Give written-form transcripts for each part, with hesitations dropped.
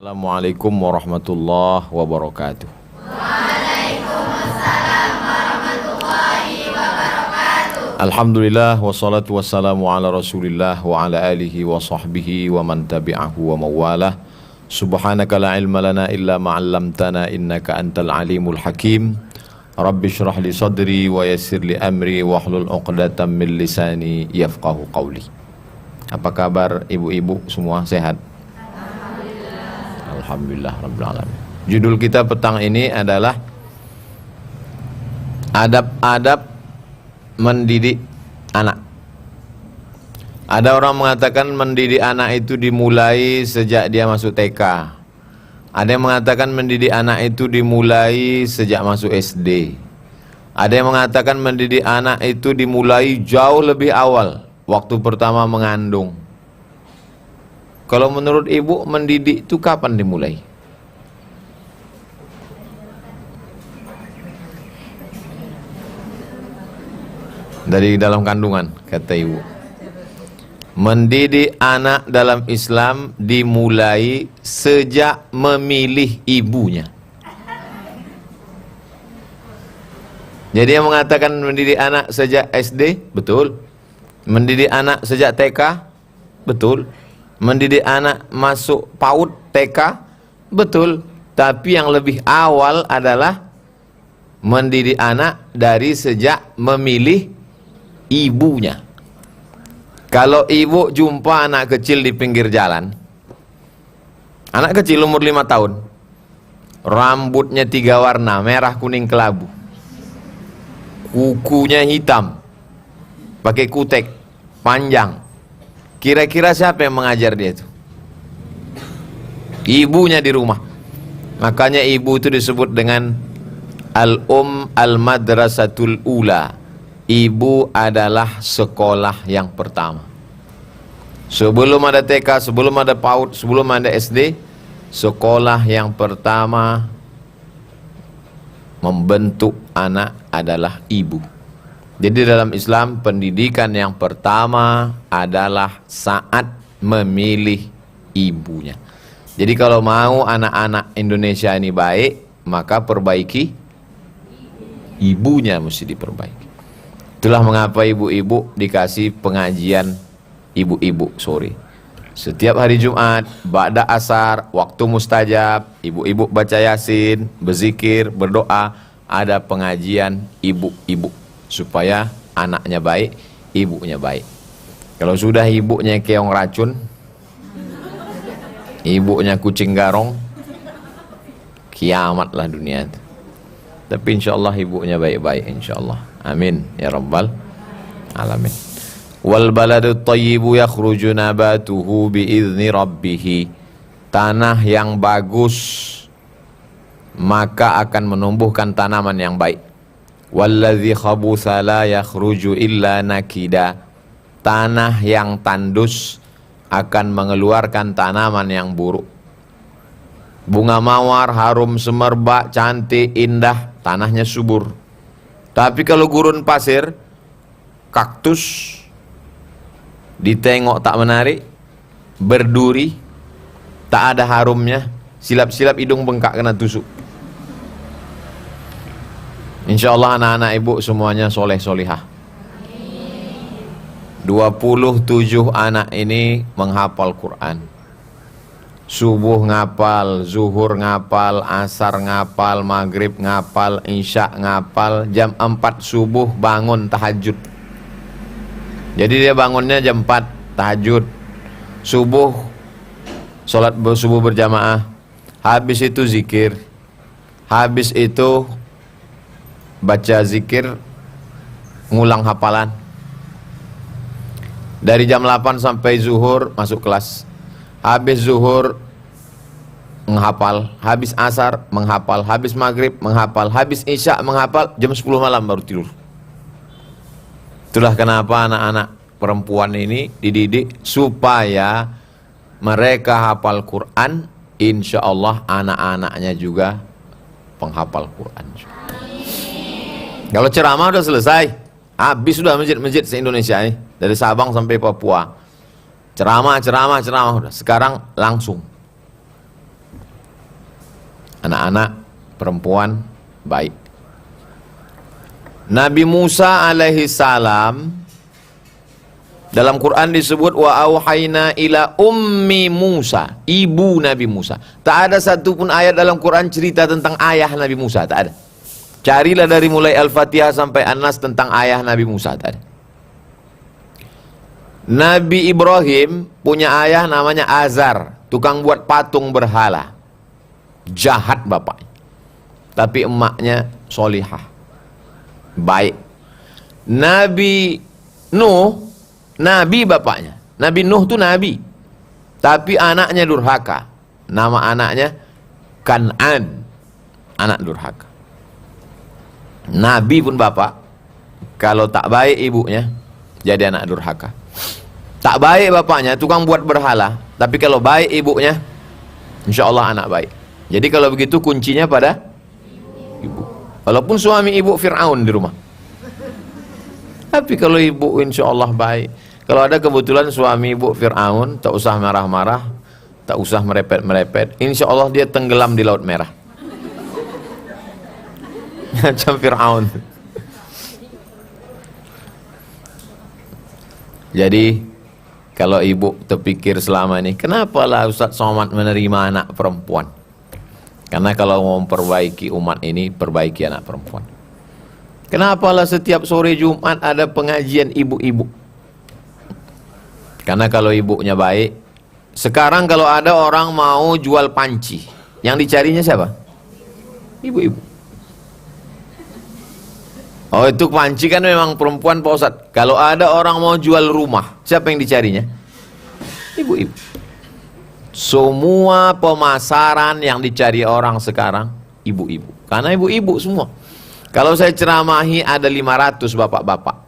Assalamualaikum warahmatullahi wabarakatuh. Waalaikumsalam warahmatullahi wabarakatuh. Alhamdulillah wassalatu wassalamu ala rasulillah wa ala alihi wa sahbihi wa man tabi'ahu wa mawalah. Subhanaka la ilma lana illa ma'allamtana innaka antal alimul hakim. Rabbi syrah li sadri wa yassir li amri wahlul uqdatam min lisani yafqahu qawli. Apa kabar ibu-ibu semua, sehat? Alhamdulillah Rabbil Alamin. Judul kita petang ini adalah adab-adab mendidik anak. Ada orang mengatakan mendidik anak itu dimulai sejak dia masuk TK. Ada yang mengatakan mendidik anak itu dimulai sejak masuk SD. Ada yang mengatakan mendidik anak itu dimulai jauh lebih awal, waktu pertama mengandung. Kalau menurut ibu, mendidik itu kapan dimulai? Dari dalam kandungan, kata ibu. Mendidik anak dalam Islam dimulai sejak memilih ibunya. Jadi yang mengatakan mendidik anak sejak SD, betul. Mendidik anak sejak TK, betul. Mendidik anak masuk PAUD, TK, betul. Tapi yang lebih awal adalah mendidik anak dari sejak memilih ibunya. Kalau ibu jumpa anak kecil di pinggir jalan, anak kecil umur 5 tahun, rambutnya 3 warna, merah, kuning, kelabu, kukunya hitam, pakai kutek panjang. Kira-kira siapa yang mengajar dia itu? Ibunya di rumah. Makanya ibu itu disebut dengan al-madrasatul ula. Ibu adalah sekolah yang pertama. Sebelum ada TK, sebelum ada PAUD, sebelum ada SD, sekolah yang pertama membentuk anak adalah ibu. Jadi dalam Islam pendidikan yang pertama adalah saat memilih ibunya. Jadi kalau mau anak-anak Indonesia ini baik, maka perbaiki ibunya, mesti diperbaiki. Itulah mengapa ibu-ibu dikasih pengajian ibu-ibu sore. Setiap hari Jumat, ba'da asar, waktu mustajab, ibu-ibu baca Yasin, berzikir, berdoa, ada pengajian ibu-ibu. Supaya anaknya baik, ibunya baik. Kalau sudah ibunya keong racun, ibunya kucing garong, kiamatlah dunia itu. Tapi insyaallah ibunya baik-baik, insyaallah. Amin ya rabbal alamin. Wal baladu thayyibu yakhruju nabatuhu biizni rabbih. Tanah yang bagus maka akan menumbuhkan tanaman yang baik. Walladzi khabutha la yakhruju illa nakida. Tanah yang tandus akan mengeluarkan tanaman yang buruk. Bunga mawar harum semerbak, cantik, indah, tanahnya subur. Tapi kalau gurun pasir, kaktus, ditengok tak menarik, berduri, tak ada harumnya, silap-silap hidung bengkak kena tusuk. Insyaallah anak-anak ibu semuanya soleh solihah. 27 anak ini menghafal Quran. Subuh ngapal, zuhur ngapal, asar ngapal, maghrib ngapal, isya ngapal. Jam 4 subuh bangun tahajud. Jadi dia bangunnya jam 4 tahajud. Subuh sholat subuh berjamaah. Habis itu zikir. Habis itu baca zikir, ngulang hafalan. Dari jam 8 sampai zuhur masuk kelas. Habis zuhur menghafal, habis asar menghafal, habis maghrib menghafal, habis isya menghafal, jam 10 malam baru tidur. Itulah kenapa anak-anak perempuan ini dididik supaya mereka hafal Quran. Insya Allah anak-anaknya juga penghafal Quran. Kalau ceramah udah selesai, habis sudah masjid-masjid se-Indonesia ini, dari Sabang sampai Papua. Ceramah udah. Sekarang langsung Anak-anak perempuan baik. Nabi Musa alaihi salam dalam Quran disebut wa auhayna ila ummi Musa, ibu Nabi Musa. Tak ada satupun ayat dalam Quran cerita tentang ayah Nabi Musa, tak ada. Carilah dari mulai Al-Fatihah sampai An-Nas tentang ayah Nabi Musa, tak ada. Nabi Ibrahim punya ayah namanya Azar, tukang buat patung berhala. Jahat bapaknya. Tapi emaknya solihah, baik. Nabi Nuh, nabi bapaknya. Nabi Nuh itu nabi, tapi anaknya durhaka. Nama anaknya Kan'an, anak durhaka. Nabi pun bapak, kalau tak baik ibunya jadi anak durhaka. Tak baik bapaknya, tukang buat berhala, tapi kalau baik ibunya, insya Allah anak baik. Jadi kalau begitu kuncinya pada ibu. Walaupun suami ibu Fir'aun di rumah, tapi kalau ibu insya Allah baik. Kalau ada kebetulan suami ibu Fir'aun, tak usah marah-marah, tak usah merepet-merepet, insya Allah dia tenggelam di Laut Merah. Macam Fir'aun. Jadi kalau ibu terpikir selama ini, kenapalah Ustaz Somad menerima anak perempuan? Karena kalau mau memperbaiki umat ini, perbaiki anak perempuan. Kenapalah setiap sore Jumat ada pengajian ibu-ibu? Karena kalau ibunya baik. Sekarang kalau ada orang mau jual panci, yang dicarinya siapa? Ibu-ibu. Oh, itu panci kan memang perempuan Pak Ustadz. Kalau ada orang mau jual rumah, siapa yang dicarinya? Ibu-ibu. Semua pemasaran yang dicari orang sekarang ibu-ibu. Karena ibu-ibu semua. Kalau saya ceramahi ada 500 bapak-bapak.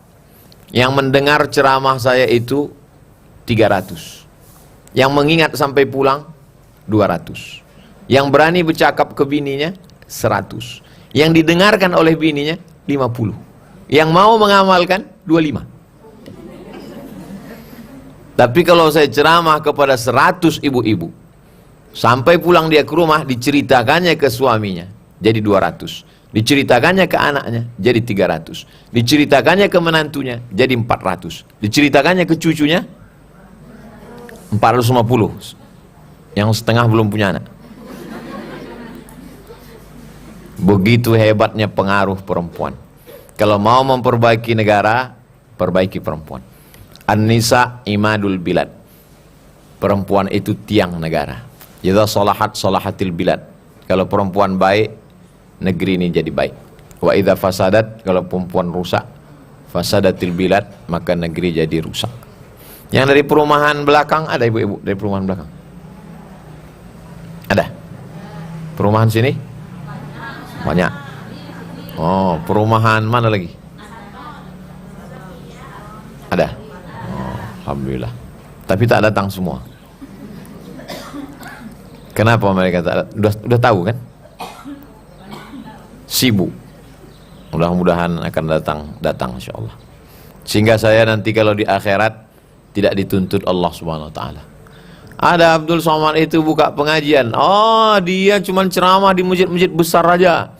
Yang mendengar ceramah saya itu 300. Yang mengingat sampai pulang 200. Yang berani bercakap ke bininya 100. Yang didengarkan oleh bininya 50. Yang mau mengamalkan 25. Tapi kalau saya ceramah kepada 100 ibu-ibu, sampai pulang dia ke rumah, diceritakannya ke suaminya jadi 200, diceritakannya ke anaknya jadi 300, diceritakannya ke menantunya jadi 400, diceritakannya ke cucunya 450, yang setengah belum punya anak. Begitu hebatnya pengaruh perempuan. Kalau mau memperbaiki negara, perbaiki perempuan. An-nisa imadul bilad. Perempuan itu tiang negara. Idza salahat salahatil bilad. Kalau perempuan baik, negeri ini jadi baik. Wa idza fasadat, kalau perempuan rusak, fasadatil bilad, maka negeri jadi rusak. Yang dari perumahan belakang ada ibu-ibu dari perumahan belakang? Ada? Perumahan sini? Banyak. Oh, perumahan mana lagi? Ada? Alhamdulillah. Tapi tak datang semua. Kenapa mereka tak datang? Udah tahu kan? Sibuk. Mudah-mudahan akan datang insyaallah. Sehingga saya nanti kalau di akhirat tidak dituntut Allah Subhanahu wa taala. Ada Abdul Somad itu buka pengajian. Oh, dia cuma ceramah di masjid-masjid besar aja.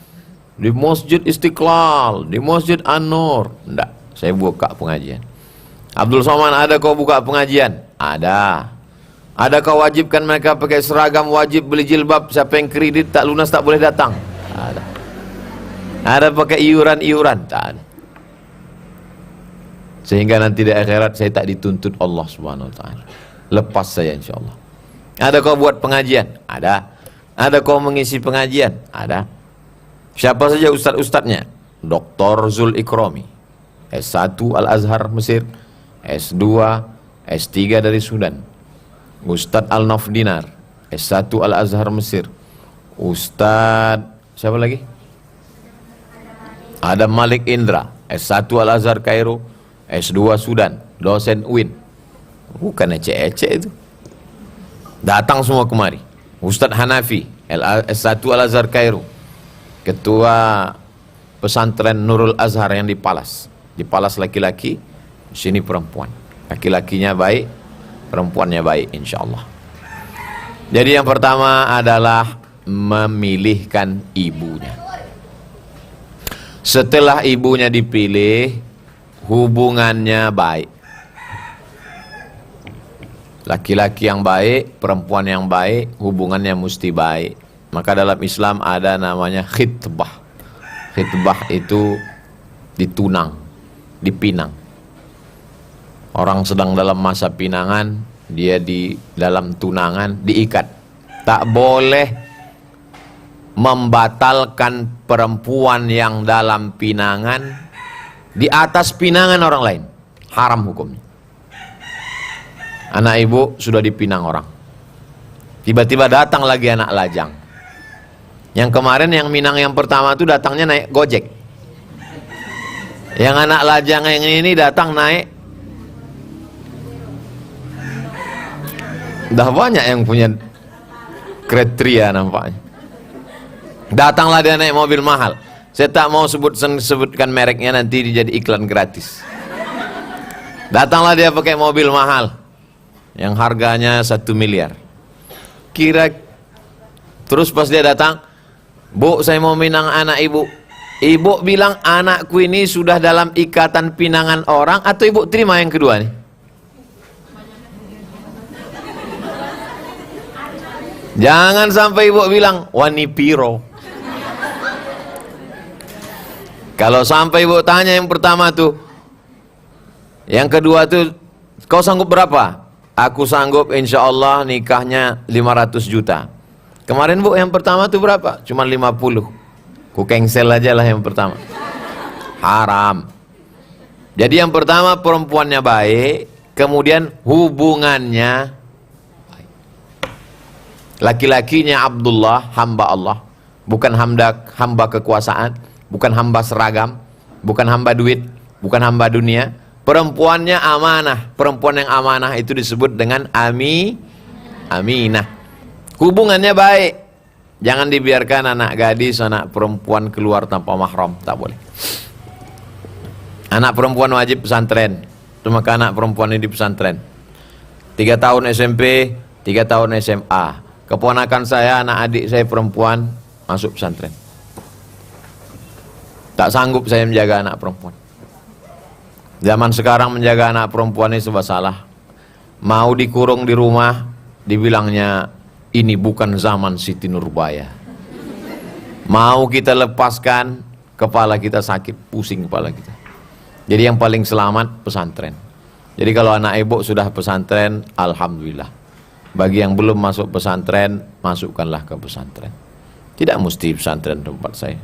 Di Masjid Istiqlal, di Masjid An-Nur. Enggak, saya buka pengajian. Abdul Somad, ada kau buka pengajian? Ada. Ada kau wajibkan mereka pakai seragam, wajib beli jilbab, siapa yang kredit tak lunas tak boleh datang? Ada. Ada pakai iuran-iuran? Tak ada. Sehingga nanti di akhirat saya tak dituntut Allah Subhanahu wa taala. Lepas saya insyaallah. Ada kau buat pengajian? Ada. Ada kau mengisi pengajian? Ada. Siapa saja ustaz-ustaznya? Dr. Zul Ikrami, S1 Al-Azhar Mesir, S2, S3 dari Sudan. Ustadz Al-Nafdinar, S1 Al-Azhar Mesir. Ustadz siapa lagi? Adam Malik Indra, S1 Al-Azhar Kairo, S2 Sudan, dosen UIN. Bukan ecek-ecek itu. Datang semua kemari. Ustadz Hanafi, S1 Al-Azhar Kairo, ketua pesantren Nurul Azhar yang di Palas. Di Palas laki-laki, di sini perempuan. Laki-lakinya baik, perempuannya baik insyaallah. Jadi yang pertama adalah memilihkan ibunya. Setelah ibunya dipilih, hubungannya baik. Laki-laki yang baik, perempuan yang baik, hubungannya mesti baik. Maka dalam Islam ada namanya khitbah. Khitbah itu ditunang, dipinang. Orang sedang dalam masa pinangan, dia di dalam tunangan diikat. Tak boleh membatalkan perempuan yang dalam pinangan di atas pinangan orang lain. Haram hukumnya. Anak ibu sudah dipinang orang, tiba-tiba datang lagi anak lajang. Yang kemarin yang minang yang pertama itu datangnya naik Gojek. Yang anak lajang yang ini datang naik. Dah banyak yang punya kriteria nampaknya. Datanglah dia naik mobil mahal. Saya tak mau sebutkan mereknya, nanti jadi iklan gratis. Datanglah dia pakai mobil mahal yang harganya 1 miliar. Terus pas dia datang, "Bu, saya mau minang anak ibu." Ibu bilang, "Anakku ini sudah dalam ikatan pinangan orang," atau ibu terima yang kedua nih? Jangan sampai ibu bilang wani piro. Kalau sampai ibu tanya yang pertama tuh, yang kedua tuh, "Kau sanggup berapa?" "Aku sanggup insya Allah nikahnya 500 juta. Kemarin bu yang pertama tuh berapa? Cuma 50. Ku cancel aja lah yang pertama. Haram. Jadi yang pertama perempuannya baik, kemudian hubungannya baik. Laki-lakinya Abdullah, hamba Allah, bukan hamba kekuasaan, bukan hamba seragam, bukan hamba duit, bukan hamba dunia. Perempuannya amanah. Perempuan yang amanah itu disebut dengan aminah. Hubungannya baik. Jangan dibiarkan anak gadis, anak perempuan keluar tanpa mahram, tak boleh. Anak perempuan wajib pesantren. Maka anak perempuan ini di pesantren. 3 tahun SMP, 3 tahun SMA. Keponakan saya, anak adik saya perempuan masuk pesantren. Tak sanggup saya menjaga anak perempuan. Zaman sekarang menjaga anak perempuan ini serba salah. Mau dikurung di rumah, dibilangnya ini bukan zaman Siti Nurbaya. Mau kita lepaskan, kepala kita sakit, pusing kepala kita. Jadi yang paling selamat pesantren. Jadi kalau anak ibu sudah pesantren, alhamdulillah. Bagi yang belum masuk pesantren, masukkanlah ke pesantren. Tidak mesti pesantren tempat saya.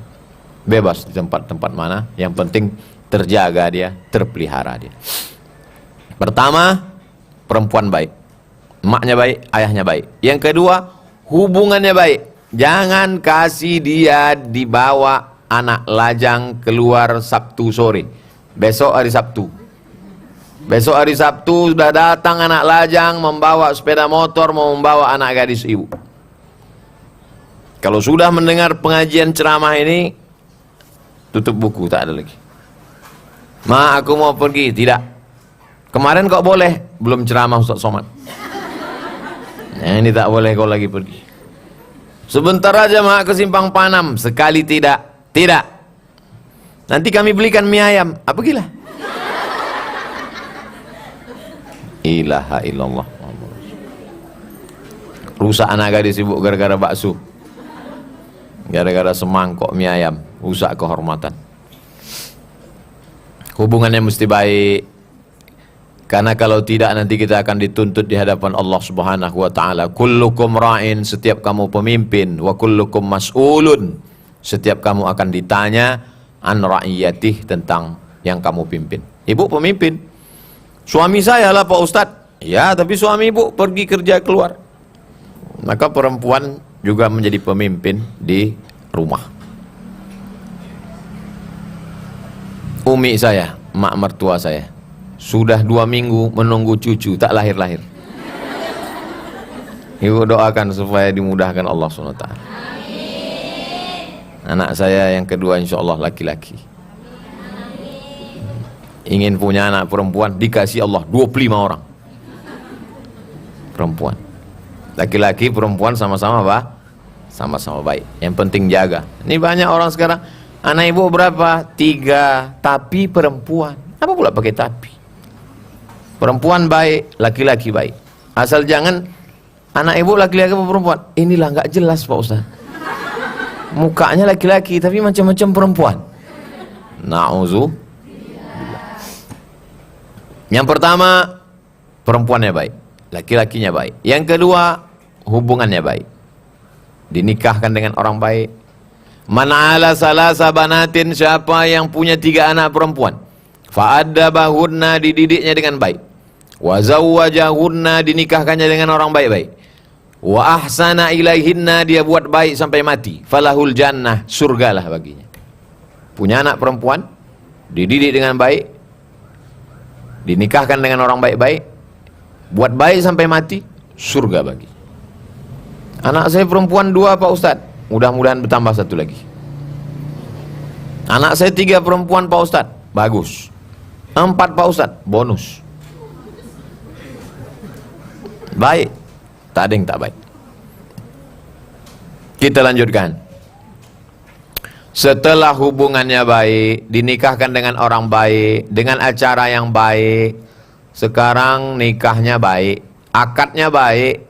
Bebas di tempat-tempat mana, yang penting terjaga dia, terpelihara dia. Pertama, perempuan baik. Emaknya baik, ayahnya baik. Yang kedua, hubungannya baik. Jangan kasih dia dibawa anak lajang keluar Sabtu sore. Besok hari Sabtu. Besok hari Sabtu sudah datang anak lajang membawa sepeda motor, mau membawa anak gadis ibu. Kalau sudah mendengar pengajian ceramah ini, tutup buku, tak ada lagi. "Ma, aku mau pergi." "Tidak. Kemarin kok boleh?" "Belum ceramah Ustaz Somad." "Ini tak boleh, kau lagi pergi." "Sebentar aja ma ke Simpang Panam." "Sekali tidak." "Tidak. Nanti kami belikan mie ayam." Pergilah. Ilaha illallah. Rusak anak gadis ibu gara-gara bakso, gara-gara semangkok mie ayam, rusak kehormatan. Hubungannya mesti baik. Karena kalau tidak nanti kita akan dituntut di hadapan Allah Subhanahu wa taala. Kullukum ra'in, setiap kamu pemimpin, wa kullukum mas'ulun, setiap kamu akan ditanya an ra'iyatih, tentang yang kamu pimpin. Ibu pemimpin. "Suami saya lah Pak Ustadz." "Ya, tapi suami ibu pergi kerja keluar." Maka perempuan juga menjadi pemimpin di rumah. Umi saya, mak mertua saya, sudah 2 minggu menunggu cucu, tak lahir-lahir. Ibu doakan supaya dimudahkan Allah SWT. Anak saya yang kedua insya Allah laki-laki. Ingin punya anak perempuan, dikasih Allah 25 orang perempuan. Laki-laki perempuan sama-sama sama-sama baik. Yang penting jaga. Ini banyak orang sekarang, anak ibu berapa? 3, tapi perempuan. Apa pula pakai tapi? Perempuan baik, laki-laki baik. Asal jangan anak ibu laki-laki apa perempuan. Inilah nggak jelas Pak Ustaz. Mukanya laki-laki tapi macam-macam perempuan. Na'udzu. Yang pertama, perempuannya baik, laki-lakinya baik. Yang kedua, hubungannya baik, dinikahkan dengan orang baik. Man ala salasa banatin, siapa yang punya 3 anak perempuan, fa'addabahunna, dididiknya dengan baik, wa zawwajahunna, dinikahkannya dengan orang baik-baik, wa ahsana ilaihinna, dia buat baik sampai mati, falahul jannah, surgalah baginya. Punya anak perempuan, dididik dengan baik, dinikahkan dengan orang baik-baik, buat baik sampai mati, surga bagi. Anak saya perempuan 2 Pak Ustaz, mudah-mudahan bertambah 1 lagi. Anak saya 3 perempuan Pak Ustaz, bagus. 4 Pak Ustaz, bonus. Baik, tak ada yang tak baik. Kita lanjutkan. Setelah hubungannya baik, dinikahkan dengan orang baik, dengan acara yang baik, sekarang nikahnya baik, akadnya baik,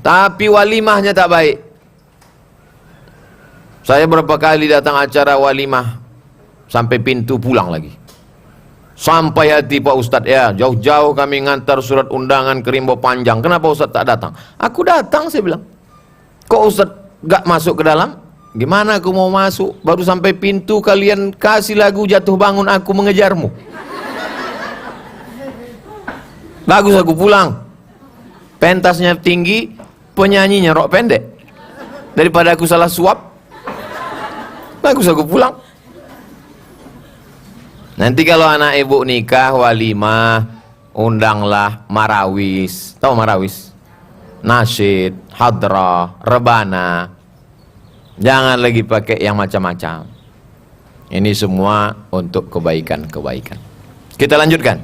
tapi walimahnya tak baik. Saya berapa kali datang acara walimah, sampai pintu pulang lagi. Sampai hati Pak Ustadz, ya jauh-jauh kami ngantar surat undangan ke Rimbo Panjang, kenapa Ustadz tak datang? Aku datang, saya bilang. Kok Ustadz gak masuk ke dalam? Gimana aku mau masuk? Baru sampai pintu kalian kasih lagu jatuh bangun aku mengejarmu. Bagus aku pulang. Pentasnya tinggi, penyanyinya rok pendek. Daripada aku salah suap, bagus aku pulang. Nanti kalau anak ibu nikah, walimah, undanglah marawis. Tahu marawis? Nasyid, hadrah, rebana. Jangan lagi pakai yang macam-macam. Ini semua untuk kebaikan-kebaikan. Kita lanjutkan.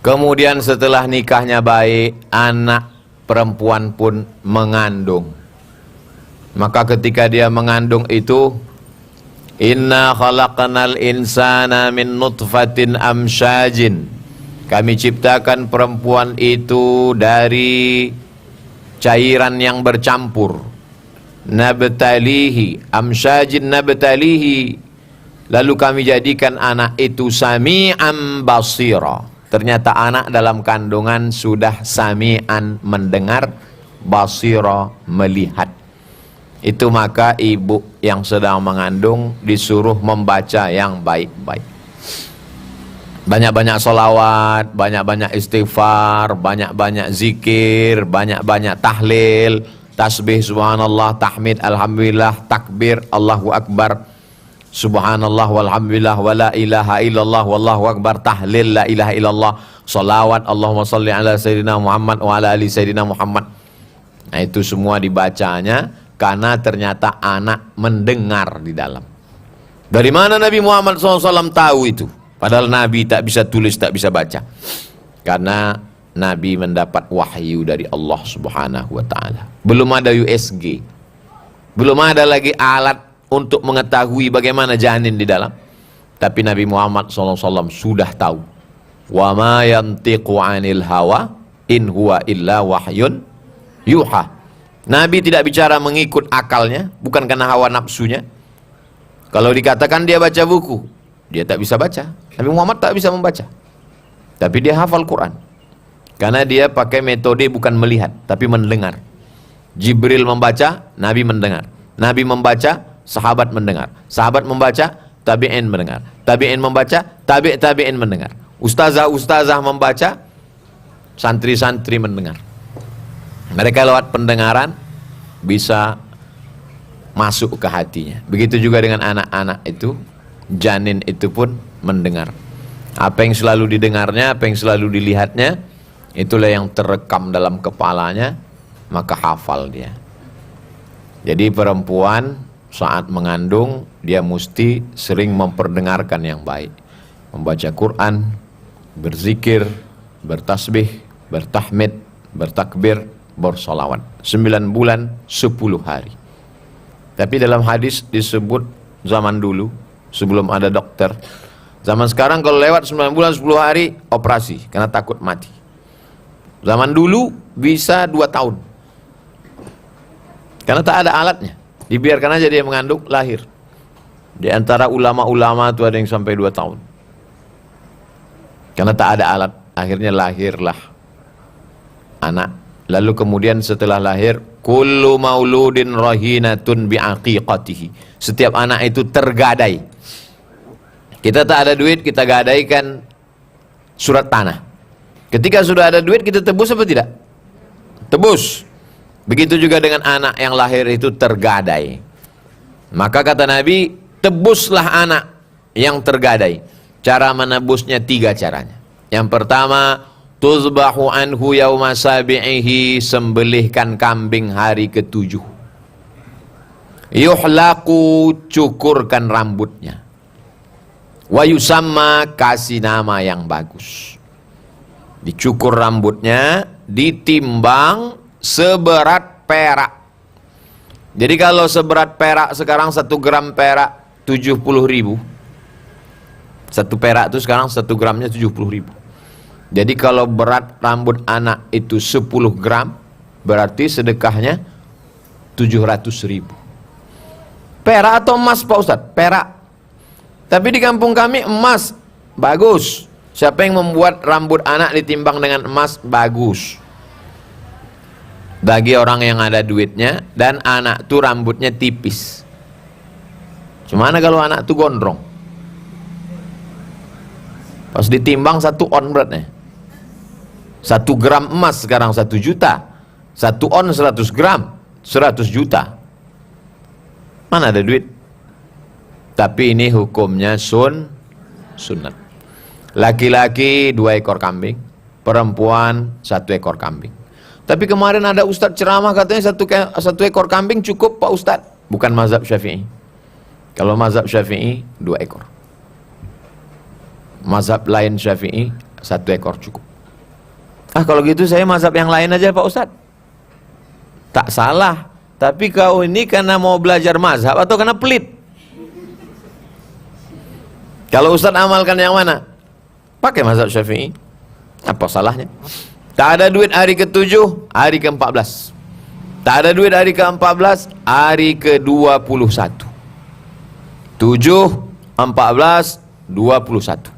Kemudian setelah nikahnya baik, anak perempuan pun mengandung. Maka ketika dia mengandung itu, inna khalaqnal insana min nutfatin amsyajin. Kami ciptakan perempuan itu dari cairan yang bercampur. Nabtalihi, amsyajin nabtalihi. Lalu kami jadikan anak itu sami'an basira. Ternyata anak dalam kandungan sudah sami'an mendengar, basira melihat. Itu maka ibu yang sedang mengandung disuruh membaca yang baik-baik. Banyak-banyak solawat, banyak-banyak istighfar, banyak-banyak zikir, banyak-banyak tahlil, tasbih, subhanallah, tahmid, alhamdulillah, takbir, Allahu akbar, subhanallah, walhamdulillah, wala ilaha illallah, wallahu akbar, tahlil, la ilaha illallah, salawat, Allahumma salli ala sayyidina Muhammad wa ala ali sayyidina Muhammad. Nah itu semua dibacanya karena ternyata anak mendengar di dalam. Dari mana Nabi Muhammad SAW tahu itu? Padahal Nabi tak bisa tulis, tak bisa baca. Karena Nabi mendapat wahyu dari Allah Subhanahu wa ta'ala. Belum ada USG, belum ada lagi alat untuk mengetahui bagaimana janin di dalam. Tapi Nabi Muhammad SAW sudah tahu. Wa ma yantiqu 'anil hawa in huwa illa wahyun yuha. Nabi tidak bicara mengikut akalnya, bukan karena hawa nafsunya. Kalau dikatakan dia baca buku, dia tak bisa baca. Nabi Muhammad tak bisa membaca, tapi dia hafal Quran. Karena dia pakai metode bukan melihat, tapi mendengar. Jibril membaca, Nabi mendengar. Nabi membaca, sahabat mendengar. Sahabat membaca, tabi'in mendengar. Tabi'in membaca, tabi'in mendengar. Ustazah membaca, santri-santri mendengar. Mereka lewat pendengaran bisa masuk ke hatinya. Begitu juga dengan anak-anak itu, janin itu pun mendengar. Apa yang selalu didengarnya, apa yang selalu dilihatnya, itulah yang terekam dalam kepalanya, maka hafal dia. Jadi perempuan saat mengandung, dia mesti sering memperdengarkan yang baik. Membaca Quran, berzikir, bertasbih, bertahmid, bertakbir, bersolawat. 9 bulan 10 hari. Tapi dalam hadis disebut zaman dulu, sebelum ada dokter. Zaman sekarang kalau lewat 9 bulan 10 hari, operasi, karena takut mati. Zaman dulu bisa 2 tahun. Karena tak ada alatnya. Dibiarkan aja dia mengandung, lahir. Di antara ulama-ulama itu ada yang sampai 2 tahun. Karena tak ada alat, akhirnya lahirlah anak. Lalu kemudian setelah lahir, kullu mauludin rahinatun bi'aqiqatihi. Setiap anak itu tergadai. Kita tak ada duit, kita gadaikan surat tanah. Ketika sudah ada duit, kita tebus apa tidak? Tebus. Begitu juga dengan anak yang lahir itu tergadai. Maka kata Nabi, tebuslah anak yang tergadai. Cara menebusnya 3 caranya. Yang pertama, tuzbahu anhu yauma sabi'ihi, sembelihkan kambing hari ke-7. Yuhlaqu, cukurkan rambutnya. Wa yusamma, kasih nama yang bagus. Dicukur rambutnya, ditimbang seberat perak. Jadi kalau seberat perak sekarang 1 gram perak 70.000. 1 perak itu sekarang 1 gramnya 70.000. Jadi kalau berat rambut anak itu 10 gram, berarti sedekahnya 700.000. Perak atau emas Pak Ustadz? Perak. Tapi di kampung kami emas, bagus. Siapa yang membuat rambut anak ditimbang dengan emas, bagus. Bagi orang yang ada duitnya, dan anak tuh rambutnya tipis. Gimana kalau anak tuh gondrong? Pas ditimbang 1 on beratnya. 1 gram emas sekarang 1 juta. 1 on 100 gram 100 juta. Mana ada duit? Tapi ini hukumnya sunat. Laki-laki 2 ekor kambing, perempuan 1 ekor kambing. Tapi kemarin ada ustadz ceramah katanya 1 ekor kambing cukup Pak Ustadz. Bukan mazhab Syafi'i. Kalau mazhab Syafi'i 2 ekor. Mazhab lain Syafi'i 1 ekor cukup. Kalau gitu saya mazhab yang lain aja Pak Ustadz. Tak salah. Tapi kau ini karena mau belajar mazhab atau karena pelit? Kalau Ustadz amalkan yang mana? Pakai mazhab Syafi'i. Apa salahnya? Tak ada duit hari ke-7, hari ke-14. Tak ada duit hari ke-14, hari ke-21. 7, 14, 21.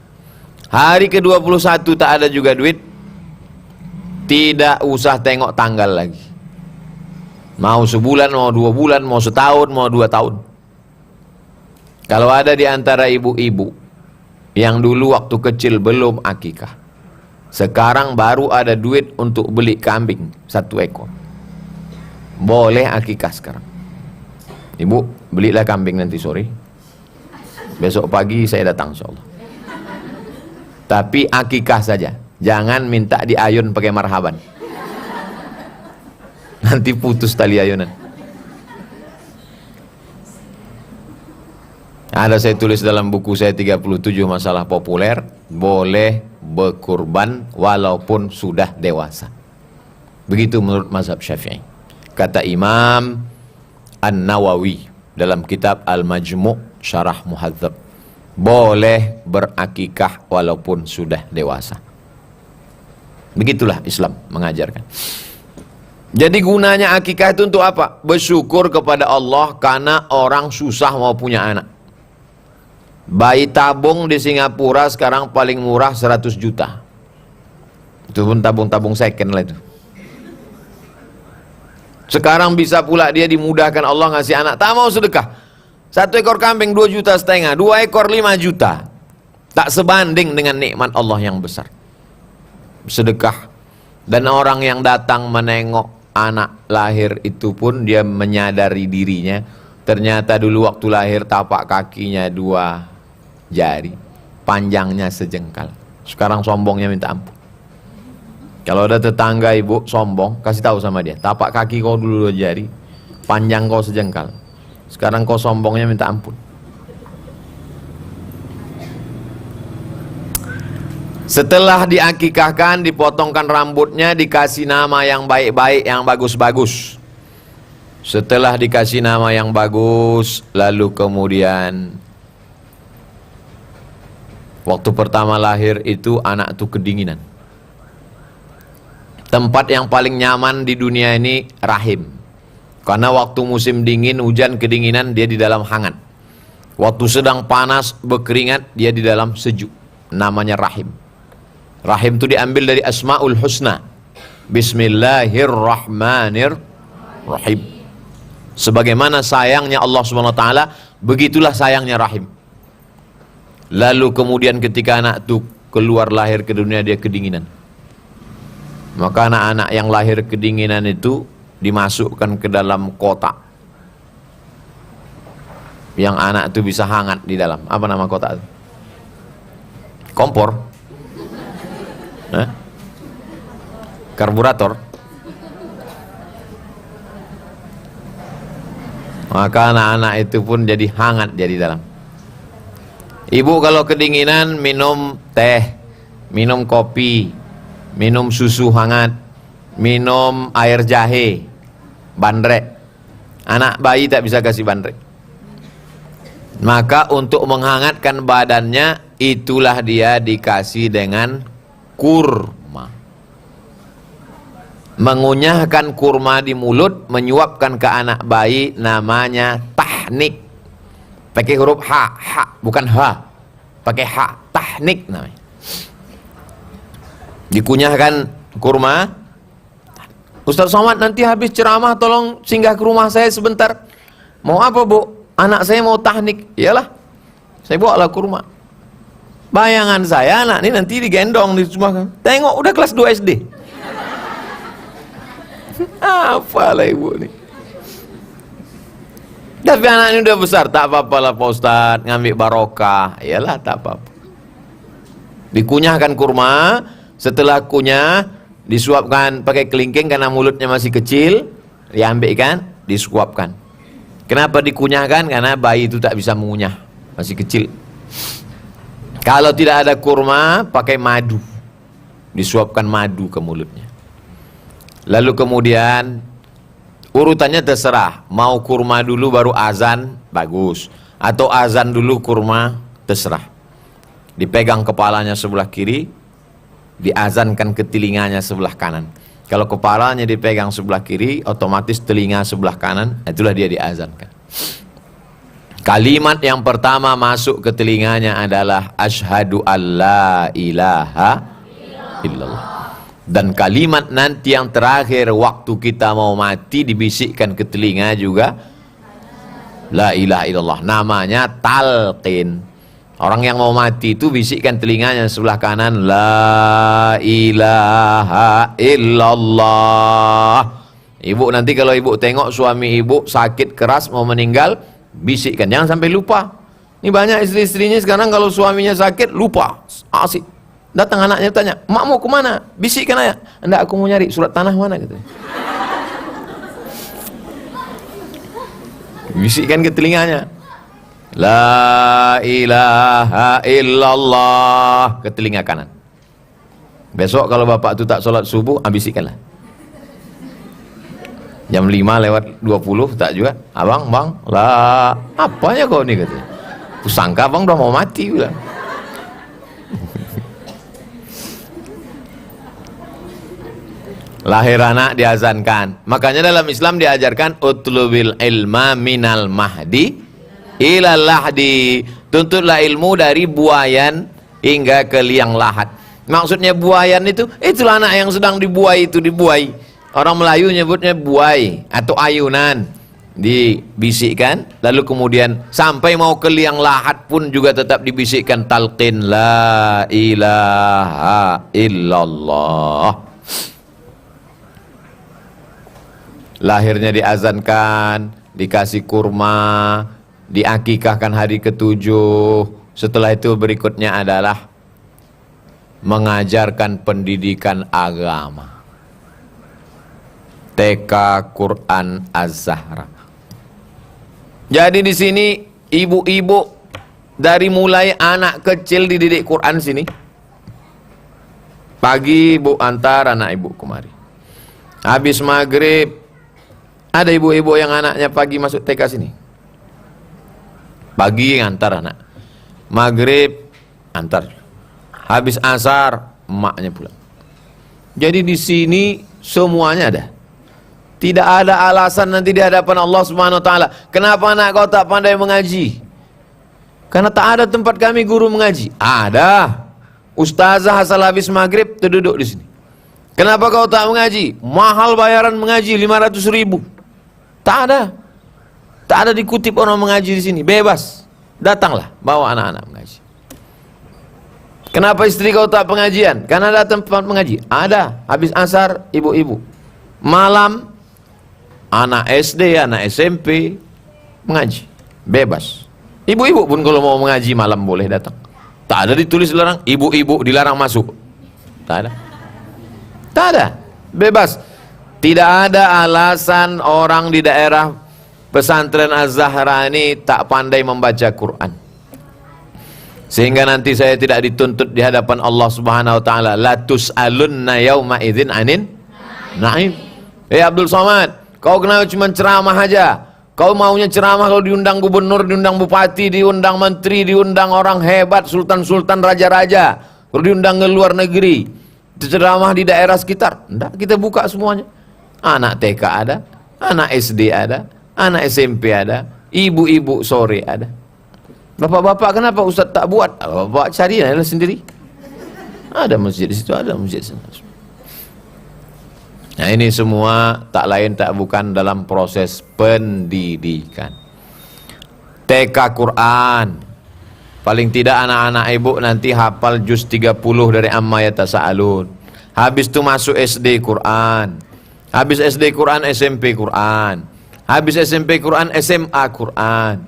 Hari ke-21 tak ada juga duit. Tidak usah tengok tanggal lagi. Mau sebulan, mau 2 bulan, mau setahun, mau 2 tahun. Kalau ada di antara ibu-ibu yang dulu waktu kecil belum akikah, sekarang baru ada duit untuk beli kambing 1 ekor, boleh akikah sekarang. Ibu, belilah kambing nanti sore. Besok pagi saya datang insyaallah. Tapi akikah saja. Jangan minta diayun pakai marhaban. Nanti putus tali ayunan. Ada saya tulis dalam buku saya 37 masalah populer, boleh berkurban walaupun sudah dewasa. Begitu menurut mazhab Syafi'i. Kata Imam An-Nawawi dalam kitab Al-Majmu' Syarah Muhadzab, boleh berakikah walaupun sudah dewasa. Begitulah Islam mengajarkan. Jadi gunanya akikah itu untuk apa? Bersyukur kepada Allah karena orang susah mau punya anak. Bayi tabung di Singapura sekarang paling murah 100 juta. Itu pun tabung-tabung second lah itu. Sekarang bisa pula dia dimudahkan Allah ngasih anak, tak mau sedekah. 1 ekor kambing 2,5 juta, 2 ekor 5 juta. Tak sebanding dengan nikmat Allah yang besar. Sedekah. Dan orang yang datang menengok anak lahir itu pun dia menyadari dirinya. Ternyata dulu waktu lahir tapak kakinya 2 jari, panjangnya sejengkal. Sekarang sombongnya minta ampun. Kalau ada tetangga ibu sombong, kasih tahu sama dia, tapak kaki kau dulu 2 jari, panjang kau sejengkal. Sekarang kau sombongnya minta ampun. Setelah diakikahkan, dipotongkan rambutnya, dikasih nama yang baik-baik, yang bagus-bagus. Setelah dikasih nama yang bagus, lalu kemudian waktu pertama lahir itu anak itu kedinginan. Tempat yang paling nyaman di dunia ini rahim. Karena waktu musim dingin, hujan, kedinginan, dia di dalam hangat. Waktu sedang panas, berkeringat, dia di dalam sejuk. Namanya rahim. Rahim itu diambil dari Asmaul Husna. Bismillahirrahmanirrahim. Sebagaimana sayangnya Allah SWT, begitulah sayangnya rahim. Lalu kemudian ketika anak itu keluar lahir ke dunia, dia kedinginan. Maka anak-anak yang lahir kedinginan itu dimasukkan ke dalam kotak. Yang anak itu bisa hangat di dalam. Apa nama kotak itu? Kompor? Hah? Karburator? Maka anak-anak itu pun jadi hangat dia di dalam. Ibu kalau kedinginan minum teh, minum kopi, minum susu hangat, minum air jahe, bandrek. Anak bayi tak bisa kasih bandrek. Maka untuk menghangatkan badannya, itulah dia dikasih dengan kurma. Mengunyahkan kurma di mulut, menyuapkan ke anak bayi, namanya tahnik. Pakai huruf ha, bukan ha. Pakai ha, tahnik namanya. Dikunyahkan kurma. Ustaz Somad, nanti habis ceramah tolong singgah ke rumah saya sebentar. Mau apa, Bu? Anak saya mau tahnik. Iyalah, saya bawalah kurma. Bayangan saya anak ini nanti digendong di rumah. Tengok udah kelas 2 SD. Apalah ibu nih. Tapi anak ini udah besar, tak apa-apalah Pak Ustaz, ngambil barokah. Iyalah, tak apa-apa. Dikunyahkan kurma, setelah kunyah disuapkan pakai kelingking karena mulutnya masih kecil, diambilkan, disuapkan. Kenapa dikunyahkan? Karena bayi itu tak bisa mengunyah, masih kecil. Kalau tidak ada kurma, pakai madu, disuapkan madu ke mulutnya. Lalu kemudian urutannya terserah, mau kurma dulu baru azan, bagus, atau azan dulu kurma, terserah. Dipegang kepalanya sebelah kiri, diazankan ke telinganya sebelah kanan. Kalau kepalanya dipegang sebelah kiri, otomatis telinga sebelah kanan, itulah dia diazankan. Kalimat yang pertama masuk ke telinganya adalah asyhadu alla ilaha illallah. Dan kalimat nanti yang terakhir waktu kita mau mati dibisikkan ke telinga juga la ilaha illallah. Namanya talqin. Orang yang mau mati itu bisikkan telinganya sebelah kanan la ilaha illallah. Ibu nanti kalau ibu tengok suami ibu sakit keras mau meninggal, bisikkan, jangan sampai lupa. Ini banyak istri-istrinya sekarang kalau suaminya sakit lupa, asik. Datang anaknya tanya, mak mau kemana? Bisikkan ayah. Enggak, aku mau nyari surat tanah mana gitu. Bisikkan ke telinganya. La ilaha illallah ke telinga kanan. Besok kalau bapak tu tak solat subuh, bisikkanlah. Jam 5 lewat 20 tak juga. Abang, bang, lah apanya kau ni katanya. Kusangka abang udah mau mati pula. Lahir anak diazankan. Makanya dalam Islam diajarkan utlubil ilma minal mahdi ilal lahdi. Tuntutlah ilmu dari buayan hingga ke liang lahat. Maksudnya buayan itulah anak yang sedang dibuai itu, dibuai. Orang Melayu nyebutnya buai atau ayunan. Dibisikkan, lalu kemudian sampai mau ke liang lahat pun juga tetap dibisikkan talqin la ilaha illallah. Lahirnya diazankan, dikasih kurma, diakikahkan hari ke-7. Setelah itu berikutnya adalah mengajarkan pendidikan agama. TK Quran Az-Zahra. Jadi di sini ibu-ibu dari mulai anak kecil dididik Quran sini. Pagi ibu antar anak ibu kemari. Habis maghrib, ada ibu-ibu yang anaknya pagi masuk TK sini. Pagi antar anak. Maghrib antar. Habis asar emaknya pulang. Jadi di sini semuanya ada. Tidak ada alasan nanti di hadapan Allah Subhanahu wa taala, kenapa anak kau tak pandai mengaji? Karena tak ada tempat kami guru mengaji. Ada. Ustazah asal habis maghrib terduduk di sini. Kenapa kau tak mengaji? Mahal bayaran mengaji 500.000. Tak ada. Tak ada dikutip orang mengaji di sini. Bebas. Datanglah, bawa anak-anak mengaji. Kenapa istri kau tak pengajian? Karena ada tempat mengaji. Ada. Habis asar ibu-ibu. Malam anak SD, anak SMP mengaji. Bebas. Ibu-ibu pun kalau mau mengaji malam boleh datang. Tak ada ditulis larang, ibu-ibu dilarang masuk. Tak ada. Tak ada. Bebas. Tidak ada alasan orang di daerah pesantren Az-Zahra ini tak pandai membaca Quran. Sehingga nanti saya tidak dituntut di hadapan Allah Subhanahu wa taala, la tus'alunna yauma idzin anin na'im. Abdul Somad, kau kenapa cuma ceramah aja? Kau maunya ceramah kalau diundang gubernur, diundang bupati, diundang menteri, diundang orang hebat, sultan-sultan, raja-raja. Kalau diundang ke luar negeri, ceramah di daerah sekitar. Enggak, kita buka semuanya. Anak TK ada, anak SD ada, anak SMP ada, ibu-ibu sore ada. Bapak-bapak kenapa Ustaz tak buat? Bapak cari lah sendiri. Ada masjid di situ, ada masjid di sana. Nah ini semua tak lain tak bukan dalam proses pendidikan. TK Quran. Paling tidak anak-anak ibu nanti hafal juz 30 dari Amma Yatasa'alun. Habis itu masuk SD Quran. Habis SD Quran SMP Quran. Habis SMP Quran SMA Quran.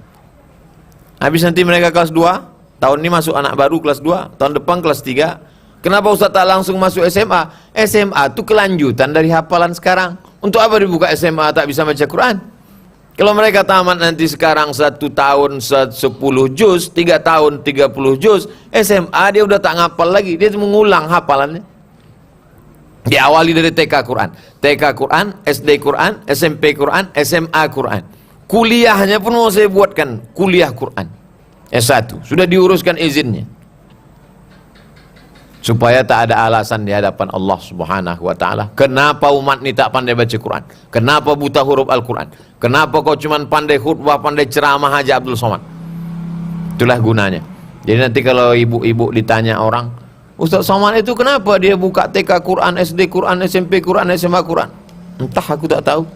Habis nanti mereka kelas 2. Tahun ini masuk anak baru kelas 2. Tahun depan kelas 3. Kenapa Ustaz tak langsung masuk SMA? SMA itu kelanjutan dari hafalan sekarang. Untuk apa dibuka SMA tak bisa baca Quran? Kalau mereka tamat nanti sekarang 1 tahun 10 juz, 3 tahun 30 juz, SMA dia udah tak ngapal lagi, dia mengulang hafalannya. Diawali dari TK Quran, TK Quran, SD Quran, SMP Quran, SMA Quran. Kuliahnya pun mau saya buatkan, kuliah Quran S1, sudah diuruskan izinnya. Supaya tak ada alasan di hadapan Allah Subhanahu wa taala. Kenapa umat ini tak pandai baca Quran? Kenapa buta huruf Al-Quran? Kenapa kau cuma pandai khutbah, pandai ceramah aja Abdul Somad? Itulah gunanya. Jadi nanti kalau ibu-ibu ditanya orang, Ustaz Somad itu kenapa dia buka TK Quran, SD Quran, SMP Quran, SMA Quran? Entah, aku tak tahu.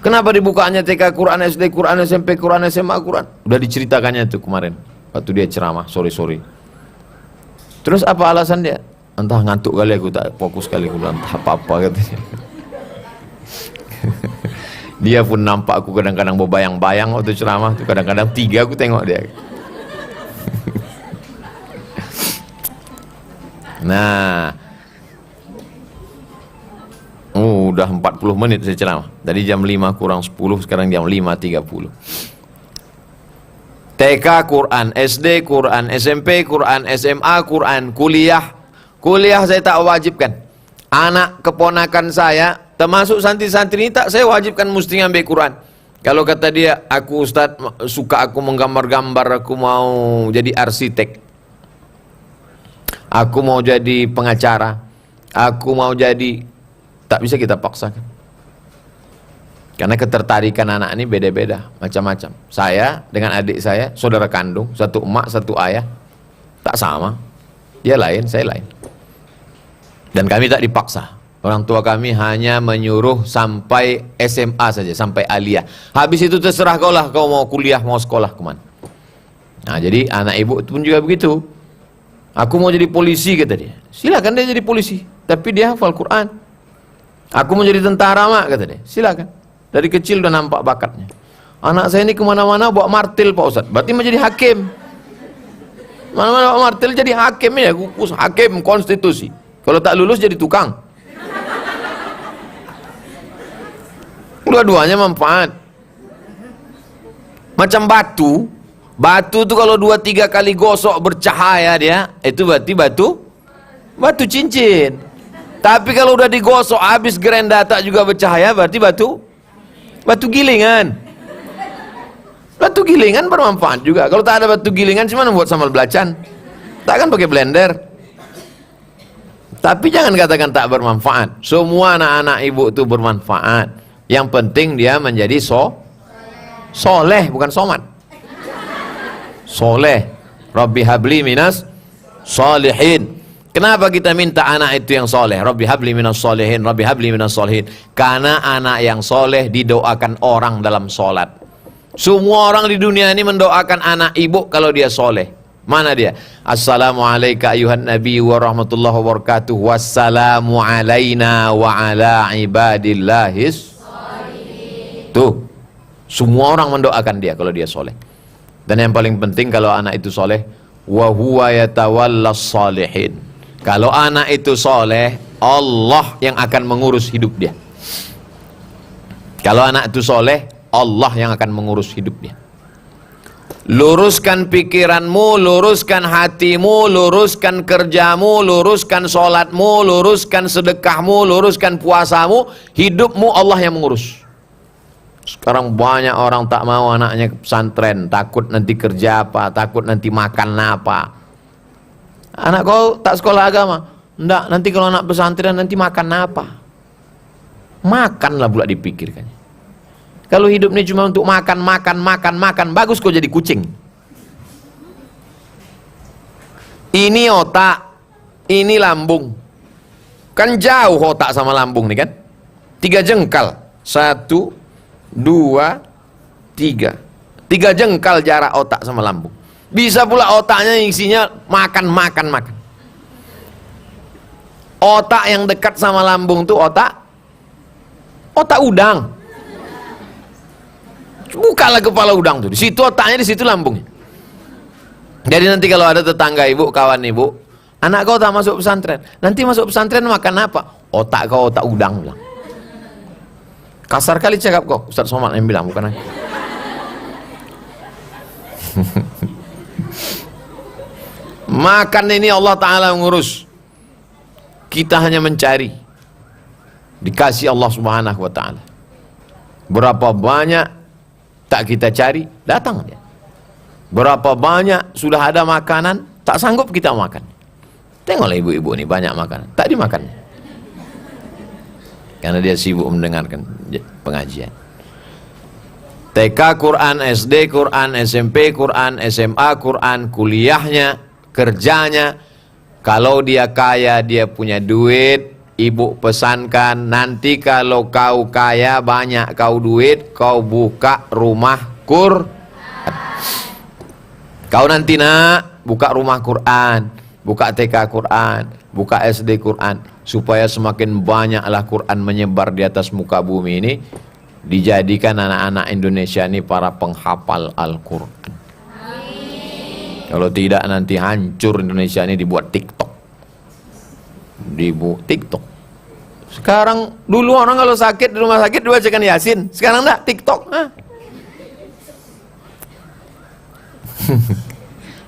Kenapa dibukanya TK Quran, SD Quran, SMP Quran, SMA Quran? Udah diceritakannya itu kemarin waktu dia ceramah sore-sore. Terus apa alasan dia? Entah, ngantuk kali aku, tak fokus kali, aku bilang entah apa-apa katanya. Dia pun nampak aku kadang-kadang berbayang-bayang waktu ceramah tuh, kadang-kadang 3 aku tengok dia. Nah, udah 40 menit saya ceramah. Tadi jam 5 kurang 10, sekarang jam 5.30. TK Quran, SD Quran, SMP Quran, SMA Quran, kuliah. Kuliah saya tak wajibkan. Anak keponakan saya, termasuk santri-santri ini tak saya wajibkan mesti ngambil Quran. Kalau kata dia, aku Ustaz suka aku menggambar-gambar, aku mau jadi arsitek, aku mau jadi pengacara, aku mau jadi, tak bisa kita paksakan. Karena ketertarikan anak ini beda-beda, macam-macam. Saya dengan adik saya, saudara kandung, satu emak, satu ayah, tak sama. Dia lain, saya lain. Dan kami tak dipaksa. Orang tua kami hanya menyuruh sampai SMA saja, sampai aliyah. Habis itu terserah kau lah, kau mau kuliah, mau sekolah kemana. Nah jadi anak ibu pun juga begitu. Aku mau jadi polisi, kata dia. Silakan dia jadi polisi, tapi dia hafal Quran. Aku mau jadi tentara, mak, kata dia. Silakan. Dari kecil udah nampak bakatnya. Anak saya ini kemana-mana bawa martil, Pak Ustaz. Berarti mau jadi hakim. Mana-mana bawa martil jadi hakim ya, kukus hakim konstitusi. Kalau tak lulus jadi tukang. Dua-duanya manfaat. Macam batu. Batu tuh kalau 2-3 kali gosok bercahaya dia, itu berarti batu Batu cincin. Tapi kalau udah digosok habis grand data juga bercahaya, berarti batu gilingan. Batu gilingan bermanfaat juga. Kalau tak ada batu gilingan, cuma buat sambal belacan. Takkan pakai blender. Tapi jangan katakan tak bermanfaat. Semua anak-anak ibu itu bermanfaat. Yang penting dia menjadi soleh, bukan somat. Soleh. Rabbi habli minas solihin. Kenapa kita minta anak itu yang soleh? Rabbi habli minas solihin, Rabbi habli minas solihin. Karena anak yang soleh didoakan orang dalam solat. Semua orang di dunia ini mendoakan anak ibu kalau dia soleh. Mana dia? Assalamualaikum ayuhan nabi wa rahmatullahi wa barakatuh. Wassalamu alaina wa ala ibadillahis. Tuh, semua orang mendoakan dia kalau dia soleh. Dan yang paling penting kalau anak itu soleh, wa huwa yatawallas salihin. Kalau anak itu soleh, Allah yang akan mengurus hidup dia. Kalau anak itu soleh, Allah yang akan mengurus hidup dia. Luruskan pikiranmu, luruskan hatimu, luruskan kerjamu, luruskan sholatmu, luruskan sedekahmu, luruskan puasamu, hidupmu Allah yang mengurus. Sekarang banyak orang tak mau anaknya ke pesantren, takut nanti kerja apa, takut nanti makan apa. Anak kau tak sekolah agama? Enggak, nanti kalau anak pesantren nanti makan apa? Makanlah pula dipikirkan. Kalau hidup ini cuma untuk makan, bagus kau jadi kucing. Ini otak, ini lambung. Kan jauh otak sama lambung nih kan? 3 jengkal. 1, 2, 3. 3 jengkal jarak otak sama lambung. Bisa pula otaknya isinya makan. Otak yang dekat sama lambung tuh otak udang. Bukalah kepala udang tuh. Di situ otaknya, di situ lambungnya. Jadi nanti kalau ada tetangga ibu, kawan ibu, anak kau tak masuk pesantren. Nanti masuk pesantren makan apa? Otak kau otak udang bilang. Kasar kali cakap kau. Ustaz Somad yang bilang, bukan aku. Makan ini Allah Ta'ala mengurus. Kita hanya mencari. Dikasih Allah Subhanahu Wa Ta'ala. Berapa banyak tak kita cari, datang dia. Berapa banyak sudah ada makanan, tak sanggup kita makan. Tengoklah ibu-ibu ini banyak makanan, tak dimakan. Karena dia sibuk mendengarkan pengajian. TK Quran, SD Quran, SMP Quran, SMA Quran, kuliahnya, kerjanya. Kalau dia kaya, dia punya duit, ibu pesankan, nanti kalau kau kaya, banyak kau duit, kau buka rumah Quran. Kau nanti nak buka rumah Quran, buka TK Quran, buka SD Quran, supaya semakin banyaklah Quran menyebar di atas muka bumi ini, dijadikan anak-anak Indonesia ini para penghafal Al-Quran. Kalau tidak nanti hancur Indonesia ini, dibuat TikTok. TikTok. Sekarang, dulu orang kalau sakit di rumah sakit dibacakan Yasin. Sekarang enggak, TikTok.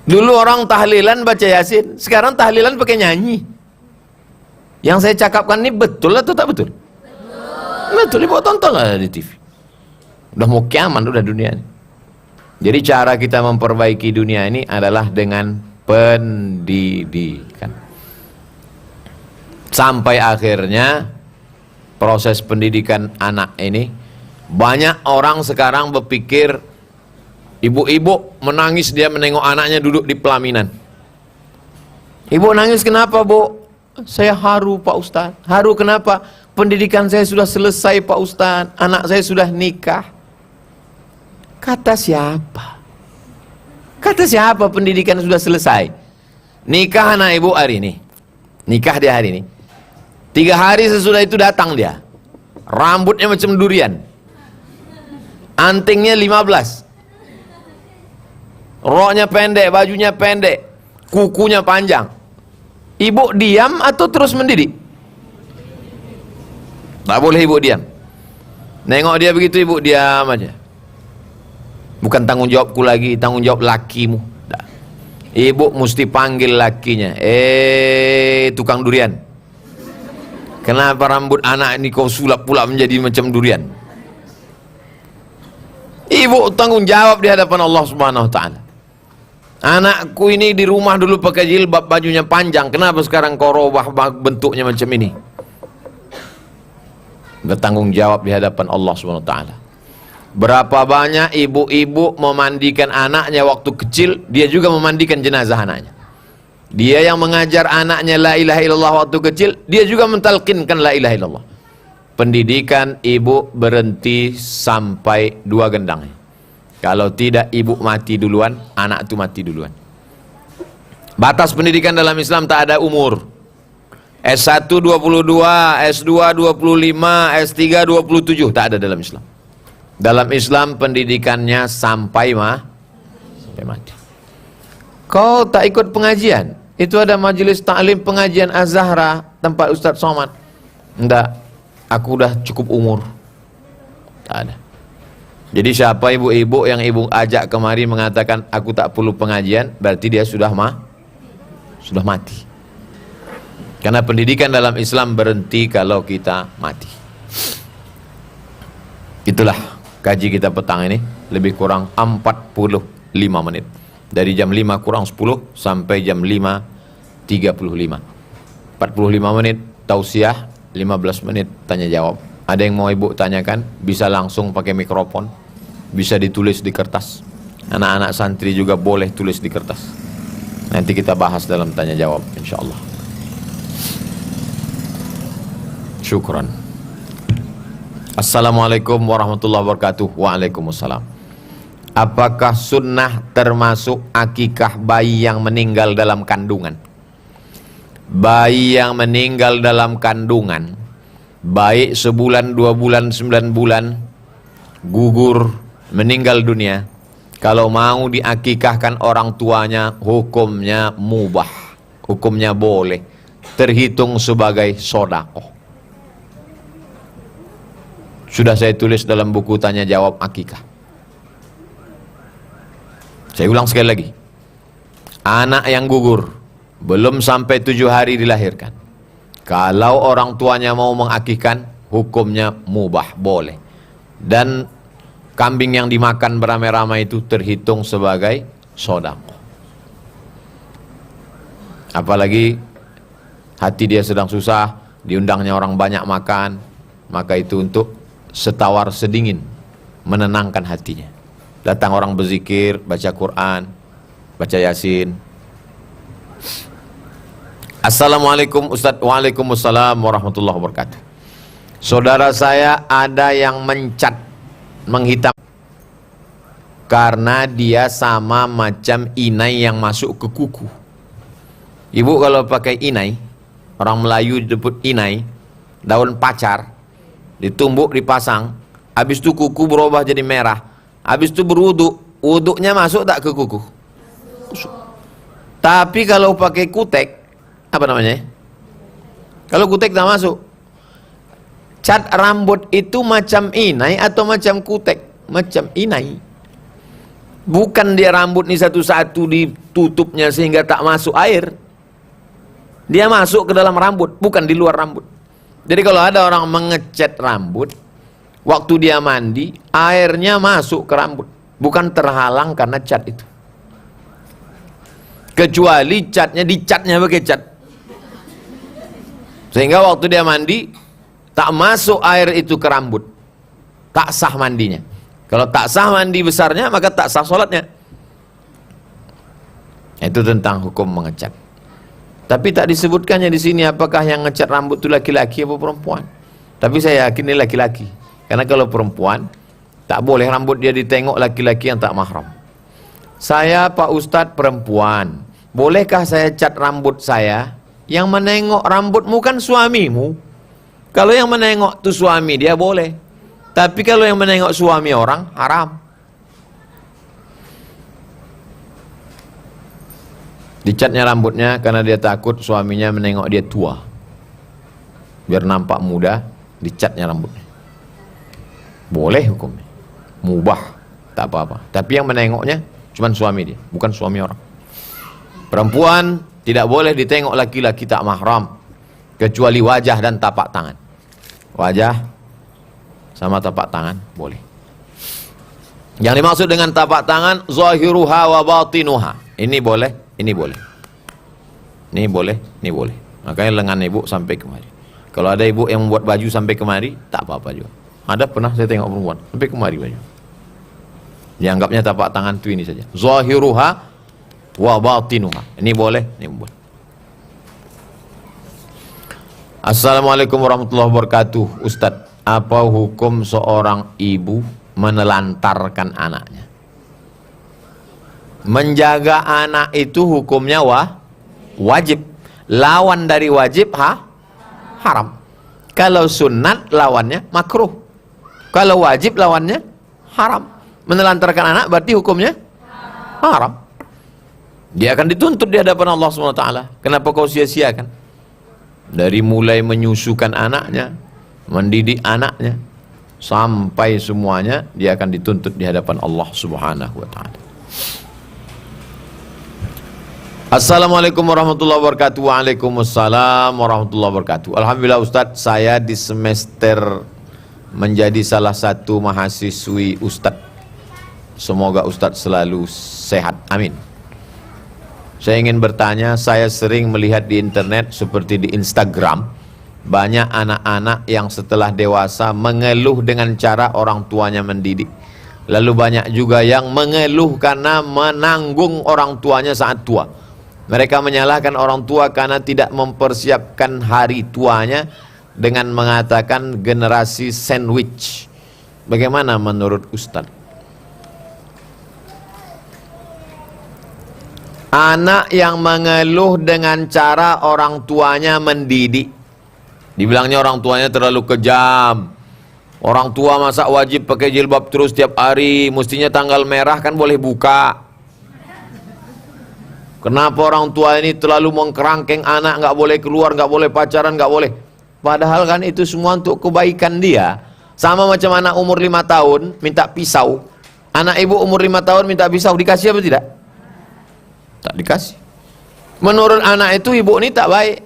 Dulu orang tahlilan baca Yasin. Sekarang tahlilan pakai nyanyi. Yang saya cakapkan ini betul atau tak betul? Betul, ibu tonton lah di TV. Udah mau kiamat udah dunia ini. Jadi cara kita memperbaiki dunia ini adalah dengan pendidikan. Sampai akhirnya proses pendidikan anak ini, banyak orang sekarang berpikir, ibu-ibu menangis dia menengok anaknya duduk di pelaminan. Ibu nangis kenapa, Bu? Saya haru, Pak Ustaz. Haru kenapa? Pendidikan saya sudah selesai, Pak Ustaz. Anak saya sudah nikah. Kata siapa? Kata siapa pendidikan sudah selesai? Nikah anak ibu hari ini. Nikah dia hari ini. 3 hari sesudah itu datang dia. Rambutnya macam durian. Antingnya 15. Roknya pendek, bajunya pendek. Kukunya panjang. Ibu diam atau terus mendidik? Tak boleh ibu diam. Nengok dia begitu, ibu diam aja. Bukan tanggung jawabku lagi, tanggung jawab lakimu. Ibu mesti panggil lakinya, tukang durian, kenapa rambut anak ini kau sulap pula menjadi macam durian? Ibu tanggung jawab di hadapan Allah Subhanahu wa taala. Anakku ini di rumah dulu pakai jilbab, bajunya panjang, kenapa sekarang kau robah bentuknya macam ini? Bertanggung jawab di hadapan Allah Subhanahu wa taala. Berapa banyak ibu-ibu memandikan anaknya waktu kecil, dia juga memandikan jenazah anaknya. Dia yang mengajar anaknya la ilaha illallah waktu kecil, dia juga mentalkinkan la ilaha illallah. Pendidikan ibu berhenti sampai 2 gendang. Kalau tidak ibu mati duluan, anak itu mati duluan. Batas pendidikan dalam Islam tak ada umur. S1 22, S2 25, S3 27, tak ada dalam Islam. Dalam Islam pendidikannya sampai mati. Kau tak ikut pengajian? Itu ada majelis taklim pengajian Az-Zahra tempat Ustaz Somad. Enggak, aku udah cukup umur. Tak ada. Jadi siapa ibu-ibu yang ibu ajak kemari mengatakan aku tak perlu pengajian, berarti dia sudah mati. Karena pendidikan dalam Islam berhenti kalau kita mati. Itulah kaji kita petang ini, lebih kurang 45 menit. Dari jam 5 kurang 10 sampai jam 5.35. 45 menit tausiah, 15 menit tanya jawab. Ada yang mau ibu tanyakan, bisa langsung pakai mikrofon, bisa ditulis di kertas. Anak-anak santri juga boleh tulis di kertas. Nanti kita bahas dalam tanya jawab insyaallah. Syukran. Assalamualaikum warahmatullahi wabarakatuh. Waalaikumsalam. Apakah sunnah termasuk akikah bayi yang meninggal dalam kandungan? Bayi yang meninggal dalam kandungan, baik sebulan, 2 bulan, 9 bulan, gugur, meninggal dunia, kalau mau diakikahkan orang tuanya, hukumnya mubah, hukumnya boleh, terhitung sebagai sedekah. Sudah saya tulis dalam buku tanya jawab akikah. Saya ulang sekali lagi. Anak yang gugur belum sampai 7 hari dilahirkan, kalau orang tuanya mau mengakikkan, hukumnya mubah, boleh. Dan kambing yang dimakan beramai-ramai itu terhitung sebagai sedekah. Apalagi hati dia sedang susah, diundangnya orang banyak makan, maka itu untuk setawar sedingin, menenangkan hatinya. Datang orang berzikir, baca Quran, baca Yasin. Assalamualaikum Ustaz. Waalaikumsalam warahmatullahi wabarakatuh. Saudara saya ada yang mencat, menghitam, karena dia sama macam inai yang masuk ke kuku. Ibu kalau pakai inai, orang Melayu disebut inai, daun pacar, ditumbuk dipasang, habis itu kuku berubah jadi merah, habis itu berwuduk, wuduknya masuk tak ke kuku? Tapi kalau pakai kutek, apa namanya? Kalau kutek tak masuk. Cat rambut itu macam inai atau macam kutek? Macam inai. Bukan dia rambut ni satu-satu ditutupnya sehingga tak masuk air. Dia masuk ke dalam rambut, bukan di luar rambut. Jadi kalau ada orang mengecat rambut, waktu dia mandi, airnya masuk ke rambut, bukan terhalang karena cat itu. Kecuali dicatnya pakai cat, sehingga waktu dia mandi, tak masuk air itu ke rambut, tak sah mandinya. Kalau tak sah mandi besarnya, maka tak sah sholatnya. Itu tentang hukum mengecat. Tapi tak disebutkannya di sini apakah yang ngecat rambut itu laki-laki atau perempuan. Tapi saya yakin ini laki-laki. Karena kalau perempuan, tak boleh rambut dia ditengok laki-laki yang tak mahram. Saya Pak Ustadz perempuan, bolehkah saya cat rambut saya? Yang menengok rambutmu kan suamimu. Kalau yang menengok itu suami dia boleh. Tapi kalau yang menengok suami orang, haram. Dicatnya rambutnya karena dia takut suaminya menengok dia tua. Biar nampak muda, dicatnya rambutnya. Boleh hukumnya. Mubah, tak apa-apa. Tapi yang menengoknya cuma suami dia, bukan suami orang. Perempuan tidak boleh ditengok laki-laki tak mahram kecuali wajah dan tapak tangan. Wajah sama tapak tangan boleh. Yang dimaksud dengan tapak tangan zahiruha wa batinuha. Ini boleh, ini boleh. Ini boleh, ini boleh. Makanya lengan ibu sampai kemari. Kalau ada ibu yang membuat baju sampai kemari, tak apa-apa juga. Ada pernah saya tengok perempuan sampai kemari baju. Dianggapnya tapak tangan itu ini saja. Zahiruha wa batinuha. Ini boleh, ini boleh. Assalamualaikum warahmatullahi wabarakatuh. Ustadz, apa hukum seorang ibu menelantarkan anaknya? Menjaga anak itu hukumnya wajib. Lawan dari wajib haram. Kalau sunat lawannya makruh. Kalau wajib lawannya haram. Menelantarkan anak berarti hukumnya haram. Dia akan dituntut di hadapan Allah SWT. Kenapa kau sia-siakan? Dari mulai menyusukan anaknya, mendidik anaknya, sampai semuanya dia akan dituntut di hadapan Allah Subhanahu wa taala. Assalamualaikum warahmatullahi wabarakatuh. Waalaikumsalam warahmatullahi wabarakatuh. Alhamdulillah Ustadz, saya di semester menjadi salah satu mahasiswi Ustadz. Semoga Ustadz selalu sehat. Amin. Saya ingin bertanya, saya sering melihat di internet seperti di Instagram, banyak anak-anak yang setelah dewasa mengeluh dengan cara orang tuanya mendidik. Lalu banyak juga yang mengeluh karena menanggung orang tuanya saat tua. Mereka menyalahkan orang tua karena tidak mempersiapkan hari tuanya dengan mengatakan generasi sandwich. Bagaimana menurut Ustadz? Anak yang mengeluh dengan cara orang tuanya mendidik, dibilangnya orang tuanya terlalu kejam. Orang tua masa wajib pakai jilbab terus tiap hari, mestinya tanggal merah kan boleh buka. Kenapa orang tua ini terlalu mengkerangkeng anak, nggak boleh keluar, nggak boleh pacaran, nggak boleh. Padahal kan itu semua untuk kebaikan dia. Sama macam anak umur 5 tahun minta pisau. Anak ibu umur 5 tahun minta pisau, dikasih apa tidak? Tak dikasih. Menurut anak itu ibu ini tak baik.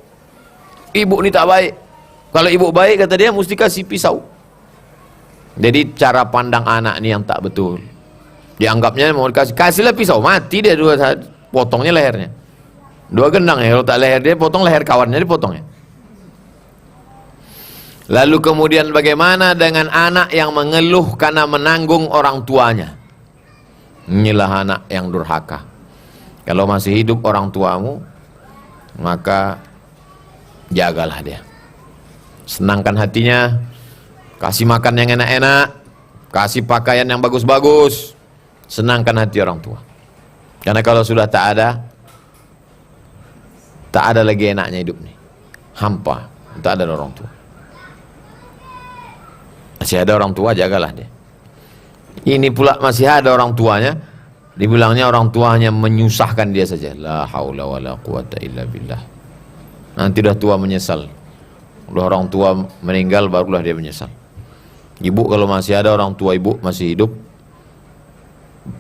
Ibu ini tak baik. Kalau ibu baik kata dia mesti kasih pisau. Jadi cara pandang anak ini yang tak betul. Dianggapnya mau dikasih, kasihlah pisau, mati dia dua saat, potongnya lehernya. Dua gendang ya, kalau tak leher dia potong leher kawannya dipotongnya. Lalu kemudian bagaimana dengan anak yang mengeluh karena menanggung orang tuanya? Inilah anak yang durhaka. Kalau masih hidup orang tuamu, maka jagalah dia. Senangkan hatinya, kasih makan yang enak-enak, kasih pakaian yang bagus-bagus, senangkan hati orang tua. Karena kalau sudah tak ada lagi enaknya hidup nih. Hampa, tak ada orang tua. Masih ada orang tua, jagalah dia. Ini pula masih ada orang tuanya, dibilangnya orang tua hanya menyusahkan dia saja. La haula wala quwata illa billah. Nanti dah tua menyesal. Udah orang tua meninggal barulah dia menyesal. Ibu kalau masih ada orang tua ibu masih hidup,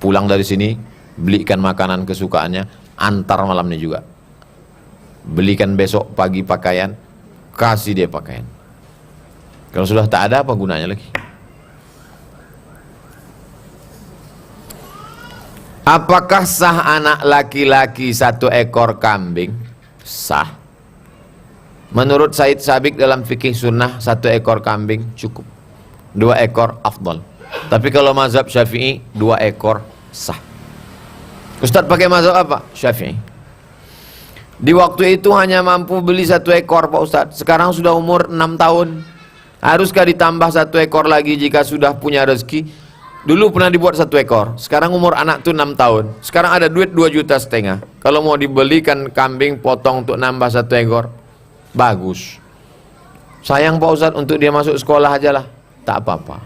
pulang dari sini belikan makanan kesukaannya, antar malamnya juga. Belikan besok pagi pakaian, kasih dia pakaian. Kalau sudah tak ada, apa gunanya lagi? Apakah sah anak laki-laki 1 ekor kambing? Sah. Menurut Said Sabiq dalam fikih sunnah 1 ekor kambing cukup. 2 ekor afdal. Tapi kalau mazhab Syafi'i 2 ekor sah. Ustadz pakai mazhab apa? Syafi'i. Di waktu itu hanya mampu beli 1 ekor Pak Ustadz. Sekarang sudah umur 6 tahun. Haruskah ditambah 1 ekor lagi jika sudah punya rezeki? Dulu pernah dibuat 1 ekor. Sekarang umur anak tuh 6 tahun. Sekarang ada duit 2,5 juta. Kalau mau dibelikan kambing potong untuk nambah 1 ekor, bagus. Sayang Pak Ustadz, untuk dia masuk sekolah aja lah. Tak apa-apa.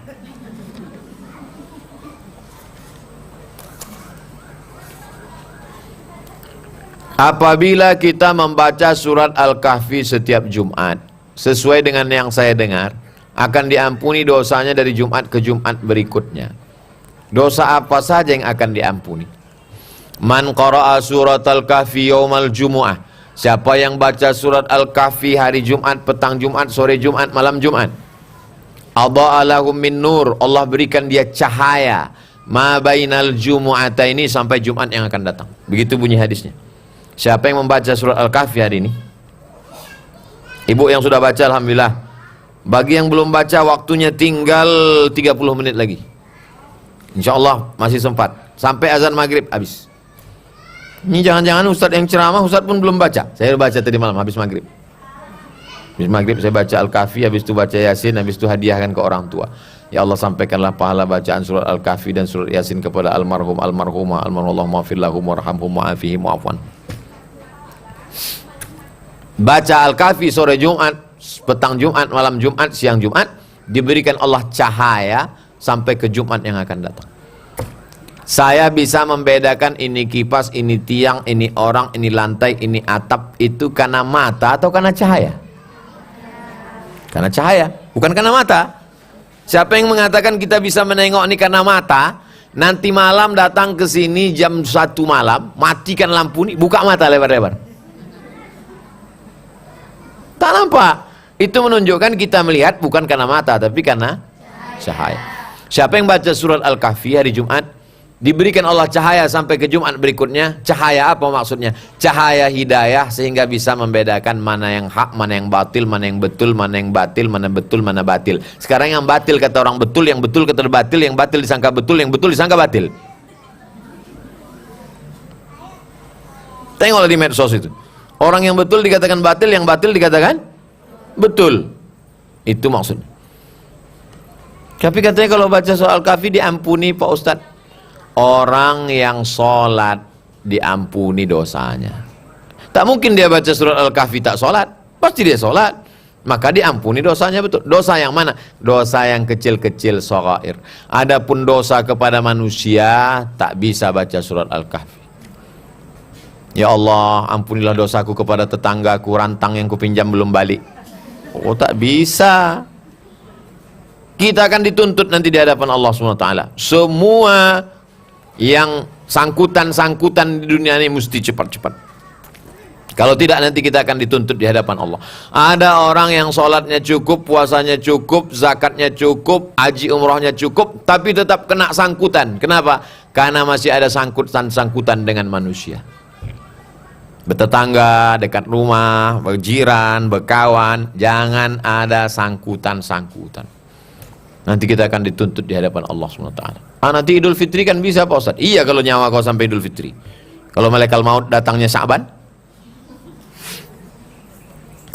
Apabila kita membaca surat Al-Kahfi setiap Jumat, sesuai dengan yang saya dengar, akan diampuni dosanya dari Jumat ke Jumat berikutnya. Dosa apa saja yang akan diampuni? Man qara'a surat al-kahfi yaumal jumu'ah. Siapa yang baca surat al-kahfi hari Jumat, petang Jumat, sore Jumat, malam Jumat. Adha'a lahum min nur. Allah berikan dia cahaya. Ma bainal jumu'ataini, sampai Jumat yang akan datang. Begitu bunyi hadisnya. Siapa yang membaca surat al-kahfi hari ini? Ibu yang sudah baca, alhamdulillah. Bagi yang belum baca, waktunya tinggal 30 menit lagi. Insya Allah masih sempat. Sampai azan maghrib habis. Ini jangan-jangan Ustadz yang ceramah, Ustadz pun belum baca. Saya baca tadi malam habis maghrib. Habis maghrib saya baca Al-Kahfi, habis itu baca Yasin, habis itu hadiahkan ke orang tua. Ya Allah, sampaikanlah pahala bacaan surat Al-Kahfi dan surat Yasin kepada almarhum, almarhumah, almarhumah, maghfirlahum warhamhum wa'afihim wa'afwan. Baca Al-Kahfi sore Jumat, petang Jumat, malam Jumat, siang Jumat, diberikan Allah cahaya sampai ke Jumat yang akan datang. Saya bisa membedakan ini kipas, ini tiang, ini orang, ini lantai, ini atap. Itu karena mata atau karena cahaya? Karena cahaya, bukan karena mata. Siapa yang mengatakan kita bisa menengok ini karena mata, nanti malam datang ke sini jam 1 malam, matikan lampu ini, buka mata lebar-lebar. Tak nampak. Itu menunjukkan kita melihat bukan karena mata, tapi karena cahaya. Siapa yang baca surat Al-Kahfi hari Jumat, diberikan Allah cahaya sampai ke Jumat berikutnya. Cahaya apa maksudnya? Cahaya hidayah, sehingga bisa membedakan mana yang hak, mana yang batil, mana yang betul, mana yang batil, mana betul, mana batil. Sekarang yang batil kata orang betul, yang betul kata batil, yang batil disangka betul, yang betul disangka batil. Tengoklah di medsos itu. Orang yang betul dikatakan batil, yang batil dikatakan betul. Itu maksudnya. Tapi katanya kalau baca soal kahfi diampuni Pak Ustadz. Orang yang sholat diampuni dosanya. Tak mungkin dia baca surat Al-Kahfi tak sholat. Pasti dia sholat. Maka diampuni dosanya, betul. Dosa yang mana? Dosa yang kecil-kecil, shaghair. Adapun dosa kepada manusia, tak bisa baca surat Al-Kahfi. Ya Allah, ampunilah dosaku kepada tetanggaku, rantang yang kupinjam belum balik. Oh, tak bisa. Kita akan dituntut nanti di hadapan Allah SWT. Semua yang sangkutan-sangkutan di dunia ini mesti cepat-cepat. Kalau tidak nanti kita akan dituntut di hadapan Allah. Ada orang yang sholatnya cukup, puasanya cukup, zakatnya cukup, haji umrohnya cukup, tapi tetap kena sangkutan. Kenapa? Karena masih ada sangkutan dengan manusia. Bertetangga, dekat rumah, berjiran, berkawan, jangan ada sangkutan-sangkutan. Nanti kita akan dituntut di hadapan Allah SWT. Nanti Idul Fitri kan bisa Pak Ustadz? Iya, kalau nyawa kau sampai Idul Fitri. Kalau malaikat maut datangnya Sya'ban.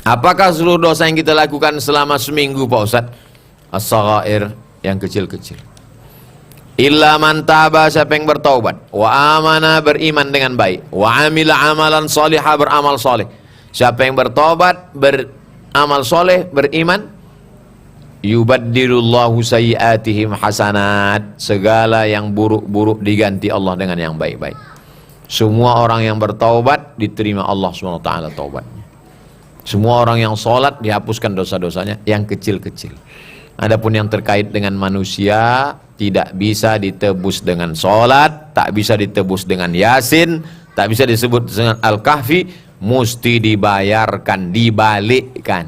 Apakah seluruh dosa yang kita lakukan selama seminggu Pak Ustadz? As-saghair, yang kecil-kecil. Illa man taba, siapa yang bertaubat, wa amana, beriman dengan baik, wa amila amalan salihah, beramal soleh. Siapa yang bertaubat, beramal soleh, beriman, yubaddilullahu sayyiatihim hasanat, segala yang buruk-buruk diganti Allah dengan yang baik-baik. Semua orang yang bertaubat diterima Allah SWT taubatnya. Semua orang yang sholat dihapuskan dosa-dosanya yang kecil-kecil. Adapun yang terkait dengan manusia tidak bisa ditebus dengan sholat, tak bisa ditebus dengan Yasin, tak bisa disebut dengan Al-Kahfi, mesti dibayarkan, dibalikkan.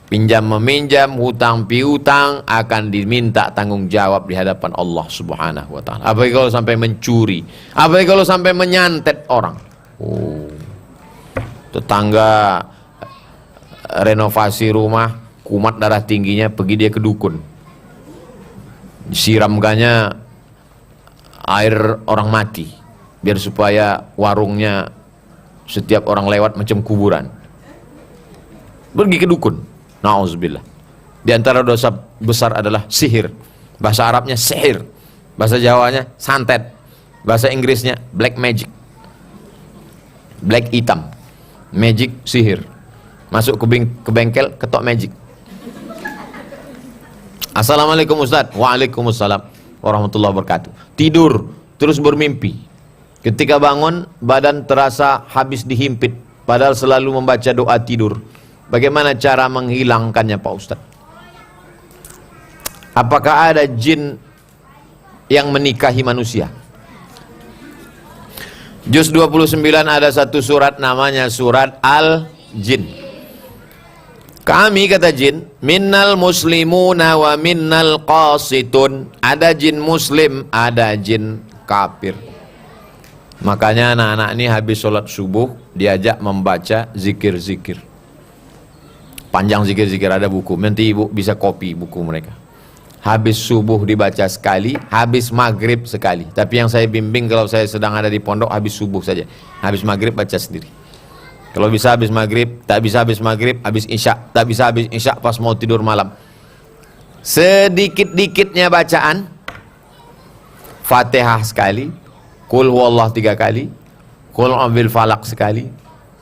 Pinjam meminjam, hutang piutang akan diminta tanggung jawab di hadapan Allah Subhanahu wa taala. Apalagi kalau sampai mencuri, apalagi kalau sampai menyantet orang. Oh. Tetangga renovasi rumah, kumat darah tingginya, pergi dia ke dukun. Siramkannya air orang mati, biar supaya warungnya setiap orang lewat macam kuburan. Pergi ke dukun. Na'udzubillah. Di antara dosa besar adalah sihir. Bahasa Arabnya sihir, bahasa Jawanya santet, bahasa Inggrisnya black magic. Black hitam, magic sihir. Masuk ke bengkel, ketok magic. Assalamualaikum Ustaz. Waalaikumsalam warahmatullahi wabarakatuh. Tidur, terus bermimpi. Ketika bangun, badan terasa habis dihimpit, padahal selalu membaca doa tidur. Bagaimana cara menghilangkannya Pak Ustaz? Apakah ada jin yang menikahi manusia? Juz 29 ada satu surat namanya surat Al-Jin. Kami, kata jin, minnal muslimuna wa minnal qasitun. Ada jin muslim, ada jin kafir. Makanya anak-anak ini habis sholat subuh diajak membaca zikir-zikir. Panjang zikir-zikir, ada buku. Nanti ibu bisa copy buku mereka. Habis subuh dibaca sekali, habis maghrib sekali. Tapi yang saya bimbing kalau saya sedang ada di pondok, habis subuh saja. Habis maghrib baca sendiri. Kalau bisa habis maghrib, tak bisa habis maghrib, habis isya, tak bisa habis isya pas mau tidur malam. Sedikit-dikitnya bacaan, Fatihah sekali, Qul huwallah 3 kali, Qul a'udzu falak sekali,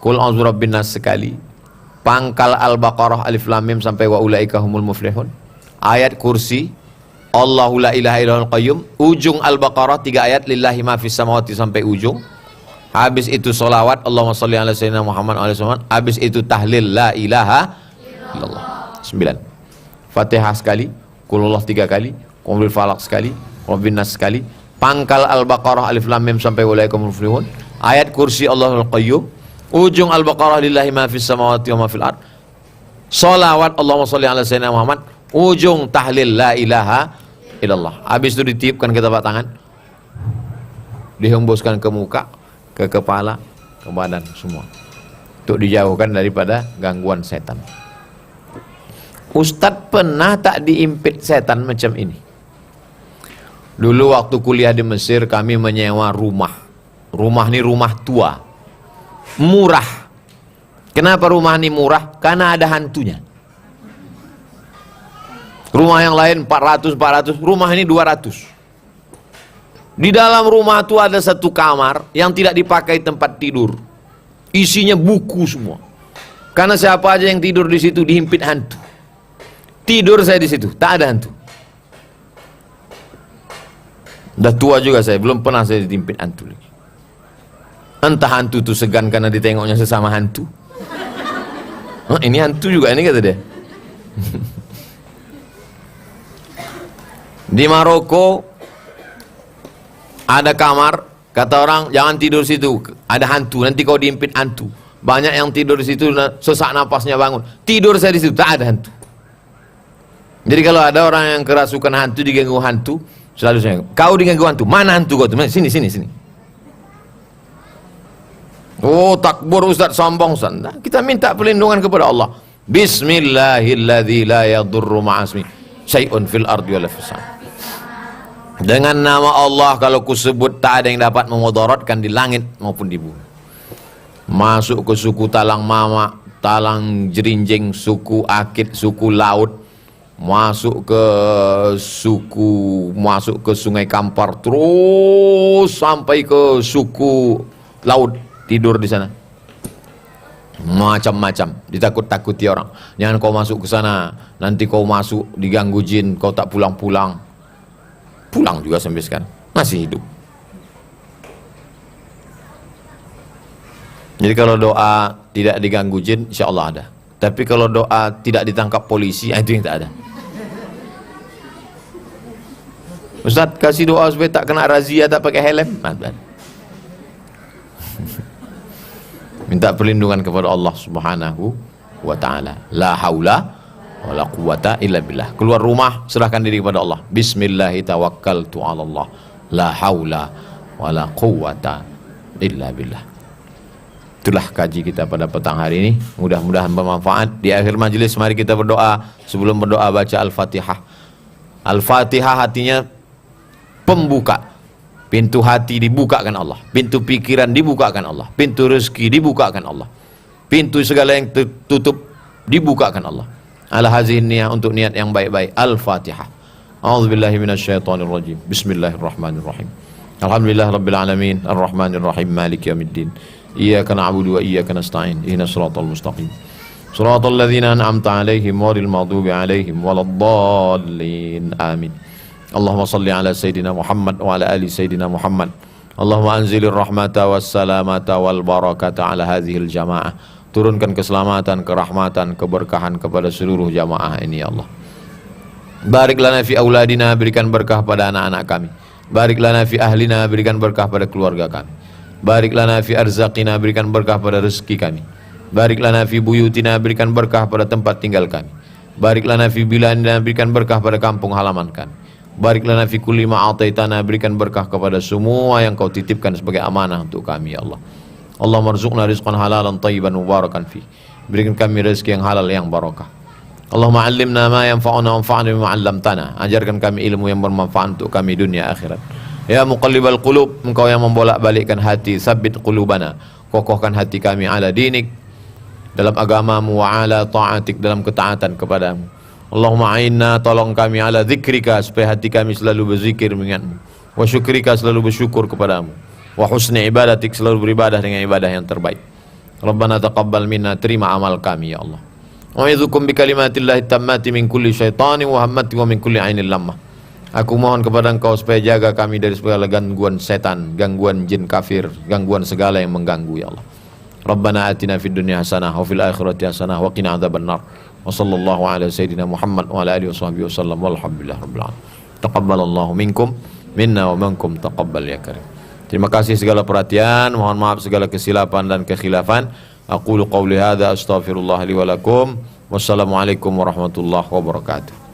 Qul a'udzu birabbin nas sekali, pangkal Al-Baqarah alif lam mim sampai wa ulaika humul muflihun. Ayat kursi, Allahu la ilaha illallahul qayyum, ujung Al-Baqarah 3 ayat, lillahi ma fis samawati sampai ujung. Habis itu solawat, Allahumma sholli ala sayyidina Muhammad wa ala alihi. Habis itu tahlil la ilaha illallah 9. Fatihah sekali, Qulullah 3 kali, Qul falaq sekali, Qul bin nas sekali, pangkal Al-Baqarah alif lam mim sampai ulaika humul muflihun. Ayat kursi Allahul qayyum, ujung Al-Baqarah lillahi ma fis samawati wa ma fil ard. Solawat, Allahumma sholli ala sayyidina Muhammad, ujung tahlil la ilaha illallah. Habis itu ditiupkan ke telapak tangan, dihembuskan ke muka, ke kepala, ke badan semua, untuk dijauhkan daripada gangguan setan. Ustadz pernah tak diimpit setan macam ini? Dulu waktu kuliah di Mesir kami menyewa rumah. Rumah ini rumah tua, murah. Kenapa rumah ini murah? Karena ada hantunya. Rumah yang lain 400, rumah ini 200. Di dalam rumah itu ada satu kamar yang tidak dipakai tempat tidur. Isinya buku semua. Karena siapa aja yang tidur di situ dihimpit hantu. Tidur saya di situ, tak ada hantu. Udah tua juga saya, belum pernah saya dihimpit hantu lagi. Entah hantu itu segan karena ditengoknya sesama hantu. Ini hantu juga ini, kata dia. Di Maroko ada kamar, kata orang jangan tidur situ, ada hantu, nanti kau diimpit hantu. Banyak yang tidur di situ sesak napasnya bangun. Tidur saya di situ, tak ada hantu. Jadi kalau ada orang yang kerasukan hantu, diganggu hantu, selalu saya, kau diganggu hantu, mana hantu kau tuh? Sini. Oh, takbur Ustaz, sombong Ustaz. Nah, kita minta perlindungan kepada Allah. Bismillahilladzi la yadurru ma'asmi syai'un fil ardi wala fis sama. Dengan nama Allah kalau kusebut tak ada yang dapat memudaratkan di langit maupun di bumi. Masuk ke suku Talang Mama, Talang Jerinjing, suku Akit, suku Laut, masuk ke Sungai Kampar, terus sampai ke suku Laut, tidur di sana. Macam-macam, ditakut-takuti orang. Jangan kau masuk ke sana, nanti kau masuk diganggu jin, kau tak pulang-pulang. Pulang juga sampai sekarang, masih hidup. Jadi kalau doa tidak diganggu jin, insya Allah ada. Tapi kalau doa tidak ditangkap polisi, itu yang tak ada. Ustaz kasih doa supaya tak kena razia, tak pakai helm. Minta perlindungan kepada Allah Subhanahu wa ta'ala. La haula wala quwata illa billah. Keluar rumah serahkan diri kepada Allah. Bismillahi tawakkaltu ala Allah. La haula wala quwata illa billah. Itulah kaji kita pada petang hari ini. Mudah-mudahan bermanfaat. Di akhir majelis mari kita berdoa. Sebelum berdoa baca Al-Fatihah. Al-Fatihah artinya pembuka. Pintu hati dibukakan Allah. Pintu pikiran dibukakan Allah. Pintu rezeki dibukakan Allah. Pintu segala yang tertutup dibukakan Allah. Ala hazihin niyah, untuk niat yang baik-baik. Al-Fatihah. A'udzubillahi minasyaitonirrajim. Bismillahirrahmanirrahim. Alhamdulillah rabbil alamin, arrahmanirrahim, maliki yaumiddin. Iyyaka na'budu wa iyyaka nasta'in. Ihdinas siratal mustaqim. Siratal ladzina an'amta 'alaihim ghairil maghdubi 'alaihim waladdallin. Amin. Allahumma shalli ala sayyidina Muhammad wa ala ali sayyidina Muhammad. Allahumma anzilir rahmata was salamata wal barakata ala hadhil jamaah. Turunkan keselamatan, kerahmatan, keberkahan kepada seluruh jamaah ini ya Allah. Barik lana fi auladina, berikan berkah pada anak-anak kami. Barik lana fi ahlina, berikan berkah pada keluarga kami. Barik lana fi arzaqina, berikan berkah pada rezeki kami. Barik lana fi buyutina, berikan berkah pada tempat tinggal kami. Barik lana fi biladina, berikan berkah pada kampung halaman kami. Barik lana fi kulli ma ataitana, berikan berkah kepada semua yang kau titipkan sebagai amanah untuk kami ya Allah. Allahumma rzuqna rizqan halalan tayyiban mubarakan fi. Berikan kami rezeki yang halal yang barakah. Allahumma 'allimna ma yanfa'una wanfa'na bima 'allamtana. Ajarkan kami ilmu yang bermanfaat untuk kami dunia akhirat. Ya muqallibal qulub, engkau yang membolak-balikkan hati, sabbit qulubana, kokohkan hati kami ala dinik, dalam agamamu, wa ala ta'atik, dalam ketaatan kepadamu. Allahumma a'inna, tolong kami ala zikrika, supaya hati kami selalu berzikir mengingatmu, wa syukrika, selalu bersyukur kepadamu, wa husni ibadatik, selalu beribadah dengan ibadah yang terbaik. Rabbana taqabbal minna, terima amal kami ya Allah. Wa'idzukum bi kalimatillahi tammati min kulli syaitanin wa hammati wa min kulli ainin lammah. Aku mohon kepada engkau supaya jaga kami dari segala gangguan setan, gangguan jin kafir, gangguan segala yang mengganggu ya Allah. Rabbana atina fid dunya hasanah wa fil akhirati hasanah wa qina adzabannar. Wa sallallahu ala sayyidina Muhammad wa ala alihi washabbihi wasallam walhamdulillahi rabbil alamin. Taqabbalallahu minkum minna wa minkum taqabbal ya karim. Terima kasih segala perhatian, mohon maaf segala kesilapan dan kekhilafan. Aqulu qawli hadza astaghfirullah li wa lakum. Wassalamualaikum warahmatullahi wabarakatuh.